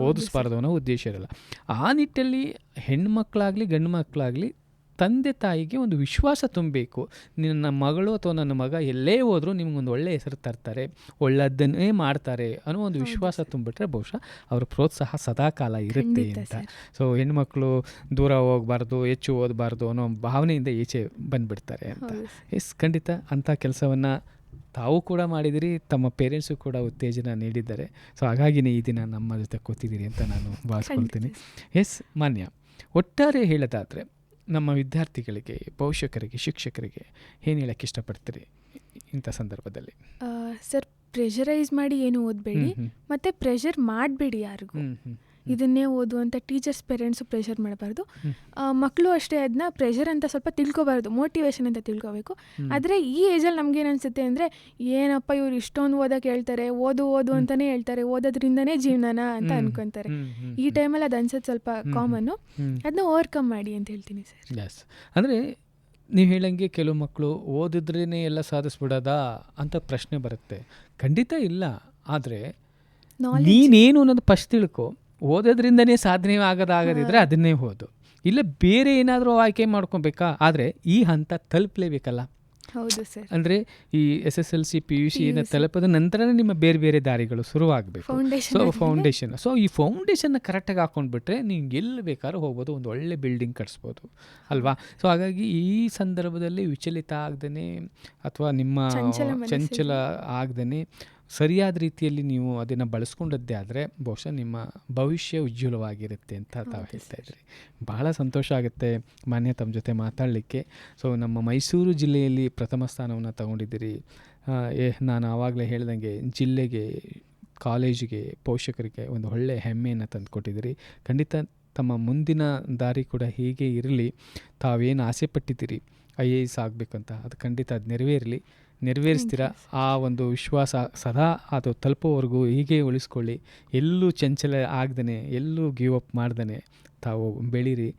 ಓದಿಸ್ಬಾರ್ದು ಅನ್ನೋ ಉದ್ದೇಶ ಇರಲ್ಲ. ಆ ನಿಟ್ಟಲ್ಲಿ ಹೆಣ್ಮಕ್ಳಾಗಲಿ ಗಂಡು ಮಕ್ಕಳಾಗಲಿ ತಂದೆ ತಾಯಿಗೆ ಒಂದು ವಿಶ್ವಾಸ ತುಂಬಬೇಕು. ನನ್ನ ಮಗಳು ಅಥವಾ ನನ್ನ ಮಗ ಎಲ್ಲೇ ಹೋದರೂ ನಿಮ್ಗೊಂದು ಒಳ್ಳೆಯ ಹೆಸರು ತರ್ತಾರೆ, ಒಳ್ಳೆಯದನ್ನೇ ಮಾಡ್ತಾರೆ ಅನ್ನೋ ಒಂದು ವಿಶ್ವಾಸ ತುಂಬಿಟ್ರೆ ಬಹುಶಃ ಅವ್ರ ಪ್ರೋತ್ಸಾಹ ಸದಾಕಾಲ ಇರುತ್ತೆ ಅಂತ. ಸೊ ಹೆಣ್ಮಕ್ಳು ದೂರ ಹೋಗಬಾರ್ದು, ಹೆಚ್ಚು ಓದಬಾರ್ದು ಅನ್ನೋ ಭಾವನೆಯಿಂದ ಈಚೆ ಬಂದುಬಿಡ್ತಾರೆ ಅಂತ. ಎಸ್, ಖಂಡಿತ ಅಂಥ ಕೆಲಸವನ್ನು ತಾವು ಕೂಡ ಮಾಡಿದಿರಿ, ತಮ್ಮ ಪೇರೆಂಟ್ಸು ಕೂಡ ಉತ್ತೇಜನ ನೀಡಿದ್ದಾರೆ. ಸೊ ಹಾಗಾಗಿನೇ ಈ ದಿನ ನಮ್ಮ ಜೊತೆ ಕೂತಿದ್ದೀರಿ ಅಂತ ನಾನು ಭಾವಿಸ್ಕೊಳ್ತೀನಿ. ಎಸ್ ಮಾನ್ಯ, ಒಟ್ಟಾರೆ ಹೇಳೋದಾದರೆ ನಮ್ಮ ವಿದ್ಯಾರ್ಥಿಗಳಿಗೆ, ಪೋಷಕರಿಗೆ, ಶಿಕ್ಷಕರಿಗೆ ಏನು ಹೇಳಕ್ಕೆ ಇಷ್ಟಪಡ್ತೀರಿ ಇಂಥ ಸಂದರ್ಭದಲ್ಲಿ? ಸರ್, ಪ್ರೆಷರೈಸ್ ಮಾಡಿ ಏನು ಓದಬೇಡಿ, ಮತ್ತು ಪ್ರೆಷರ್ ಮಾಡಬೇಡಿ ಯಾರಿಗೂ. ಇದನ್ನೇ ಓದು ಅಂತ ಟೀಚರ್ಸ್ ಪೇರೆಂಟ್ಸು ಪ್ರೆಷರ್ ಮಾಡಬಾರ್ದು. ಮಕ್ಕಳು ಅಷ್ಟೇ ಅದನ್ನ ಪ್ರೆಷರ್ ಅಂತ ಸ್ವಲ್ಪ ತಿಳ್ಕೊಬಾರ್ದು, ಮೋಟಿವೇಶನ್ ಅಂತ ತಿಳ್ಕೊಬೇಕು. ಆದರೆ ಈ ಏಜಲ್ಲಿ ನಮಗೇನು ಅನಿಸುತ್ತೆ ಅಂದರೆ, ಏನಪ್ಪ ಇವ್ರು ಇಷ್ಟೊಂದು ಓದೋಕೆ ಹೇಳ್ತಾರೆ, ಓದು ಅಂತಲೇ ಹೇಳ್ತಾರೆ, ಓದೋದ್ರಿಂದನೇ ಜೀವನನ ಅಂತ ಅನ್ಕೊತಾರೆ. ಈ ಟೈಮಲ್ಲಿ ಅದು ಅನ್ಸೋದು ಸ್ವಲ್ಪ ಕಾಮನ್ನು. ಅದನ್ನ ಓವರ್ಕಮ್ ಮಾಡಿ ಅಂತ ಹೇಳ್ತೀನಿ ಸರ್. ಎಸ್, ಅಂದರೆ ನೀವು ಹೇಳಂಗೆ ಕೆಲವು ಮಕ್ಕಳು ಓದಿದ್ರೇ ಎಲ್ಲ ಸಾಧಿಸ್ಬಿಡೋದಾ ಅಂತ ಪ್ರಶ್ನೆ ಬರುತ್ತೆ. ಖಂಡಿತ ಇಲ್ಲ. ಆದರೆ ನೀನೇನು ಅನ್ನೋದು ಫಸ್ಟ್ ತಿಳ್ಕೊ. ಓದೋದ್ರಿಂದನೇ ಸಾಧನೆ ಆಗೋದಾಗದಿದ್ರೆ ಅದನ್ನೇ ಓದು, ಇಲ್ಲ ಬೇರೆ ಏನಾದರೂ ಆಯ್ಕೆ ಮಾಡ್ಕೊಬೇಕಾ. ಆದರೆ ಈ ಹಂತ ತಲುಪಲೇಬೇಕಲ್ಲ. ಹೌದು ಸರ್. ಅಂದರೆ ಈ SSLC PUC PUC. ತಲುಪದ ನಂತರನೇ ನಿಮ್ಮ ಬೇರೆ ಬೇರೆ ದಾರಿಗಳು ಶುರುವಾಗಬೇಕು. ಫೌಂಡೇಶನ್ ಸೊ ಆದ್ಮೇಲೆ ಫೌಂಡೇಶನ್, ಸೊ ಈ ಫೌಂಡೇಶನ್ನ ಕರೆಕ್ಟಾಗಿ ಹಾಕೊಂಡ್ಬಿಟ್ರೆ ನೀವು ಎಲ್ಲಿ ಬೇಕಾದ್ರೂ ಹೋಗ್ಬೋದು, ಒಂದು ಒಳ್ಳೆ ಬಿಲ್ಡಿಂಗ್ ಕಟ್ಸ್ಬೋದು ಅಲ್ವಾ. ಸೊ ಹಾಗಾಗಿ ಈ ಸಂದರ್ಭದಲ್ಲಿ ವಿಚಲಿತ ಆಗದೇ ಅಥವಾ ನಿಮ್ಮ ಚಂಚಲ ಮನಸ್ಸಿಗೆ ಚಂಚಲ ಆಗದೇ ಸರಿಯಾದ ರೀತಿಯಲ್ಲಿ ನೀವು ಅದನ್ನು ಬಳಸ್ಕೊಂಡದ್ದೇ ಆದರೆ ಬಹುಶಃ ನಿಮ್ಮ ಭವಿಷ್ಯ ಉಜ್ವಲವಾಗಿರುತ್ತೆ ಅಂತ ತಾವು ಹೌದು ಹೇಳ್ತಾ ಸರ್. ಇದ್ರಿ. ಬಹಳ ಸಂತೋಷ ಆಗುತ್ತೆ ಮಾನ್ಯ ತಮ್ಮ ಜೊತೆ ಮಾತಾಡಲಿಕ್ಕೆ. ಸೊ ನಮ್ಮ ಮೈಸೂರು ಜಿಲ್ಲೆಯಲ್ಲಿ ಪ್ರಥಮ ಸ್ಥಾನವನ್ನು ತಗೊಂಡಿದ್ದೀರಿ. ನಾನು ಆವಾಗಲೇ ಹೇಳ್ದಂಗೆ ಜಿಲ್ಲೆಗೆ, ಕಾಲೇಜಿಗೆ, ಪೋಷಕರಿಗೆ ಒಂದು ಒಳ್ಳೆಯ ಹೆಮ್ಮೆಯನ್ನು ತಂದುಕೊಟ್ಟಿದ್ದೀರಿ. ಖಂಡಿತ ತಮ್ಮ ಮುಂದಿನ ದಾರಿ ಕೂಡ ಹೀಗೆ ಇರಲಿ. ತಾವೇನು ಆಸೆ ಪಟ್ಟಿದ್ದೀರಿ IAS ಆಗಬೇಕಂತ, ಅದು ಖಂಡಿತ ಅದು ನೆರವೇರಿಸ್ತೀರ. ಆ ಒಂದು ವಿಶ್ವಾಸ ಸದಾ ಅದು ತಲುಪೋವರೆಗೂ ಹೀಗೆ ಉಳಿಸ್ಕೊಳ್ಳಿ. ಎಲ್ಲೂ ಚಂಚಲ ಆಗದೇ, ಎಲ್ಲೂ ಗಿವ್ ಅಪ್ ಮಾಡ್ದೇ ತಾವು ಬೆಳೀರಿ.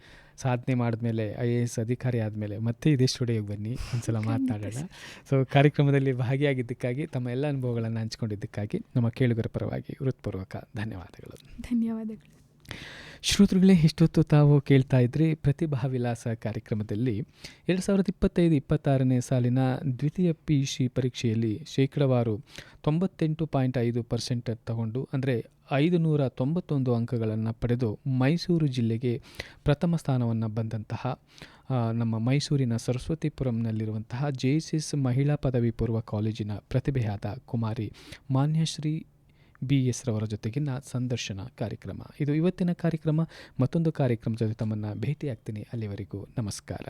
ಸಾಧನೆ ಮಾಡಿದ್ಮೇಲೆ IAS ಅಧಿಕಾರಿ ಆದಮೇಲೆ ಮತ್ತೆ ಇದೇ ಸ್ಟುಡಿಯೋಗೆ ಬನ್ನಿ, ಒಂದ್ಸಲ ಮಾತನಾಡೋಣ. ಸೊ ಕಾರ್ಯಕ್ರಮದಲ್ಲಿ ಭಾಗಿಯಾಗಿದ್ದಕ್ಕಾಗಿ, ತಮ್ಮ ಎಲ್ಲ ಅನುಭವಗಳನ್ನು ಹಂಚ್ಕೊಂಡಿದ್ದಕ್ಕಾಗಿ ನಮ್ಮ ಕೇಳುಗರ ಪರವಾಗಿ ಹೃತ್ಪೂರ್ವಕ ಧನ್ಯವಾದಗಳು. ಧನ್ಯವಾದಗಳು. ಶ್ರೋತೃಗಳೇ, ಇಷ್ಟೊತ್ತು ತಾವು ಕೇಳ್ತಾ ಇದ್ರಿ ಪ್ರತಿಭಾ ವಿಲಾಸ ಕಾರ್ಯಕ್ರಮದಲ್ಲಿ 2025-26ನೇ ಸಾಲಿನ ದ್ವಿತೀಯ PUC ಪರೀಕ್ಷೆಯಲ್ಲಿ ಶೇಕಡಾವಾರು 98.5% ತಗೊಂಡು, ಅಂದರೆ 591 ಅಂಕಗಳನ್ನು ಪಡೆದು ಮೈಸೂರು ಜಿಲ್ಲೆಗೆ ಪ್ರಥಮ ಸ್ಥಾನವನ್ನು ಬಂದಂತಹ ನಮ್ಮ ಮೈಸೂರಿನ ಸರಸ್ವತಿಪುರಂನಲ್ಲಿರುವಂತಹ JSS ಮಹಿಳಾ ಪದವಿ ಪೂರ್ವ ಕಾಲೇಜಿನ ಪ್ರತಿಭೆಯಾದ ಕುಮಾರಿ ಮಾನ್ಯಶ್ರೀ BS ರವರ ಜೊತೆಗಿನ ಸಂದರ್ಶನ ಕಾರ್ಯಕ್ರಮ ಇದು ಇವತ್ತಿನ ಕಾರ್ಯಕ್ರಮ. ಮತ್ತೊಂದು ಕಾರ್ಯಕ್ರಮದ ಜೊತೆ ತಮ್ಮನ್ನು ಭೇಟಿಯಾಗ್ತೀನಿ. ಅಲ್ಲಿವರೆಗೂ ನಮಸ್ಕಾರ.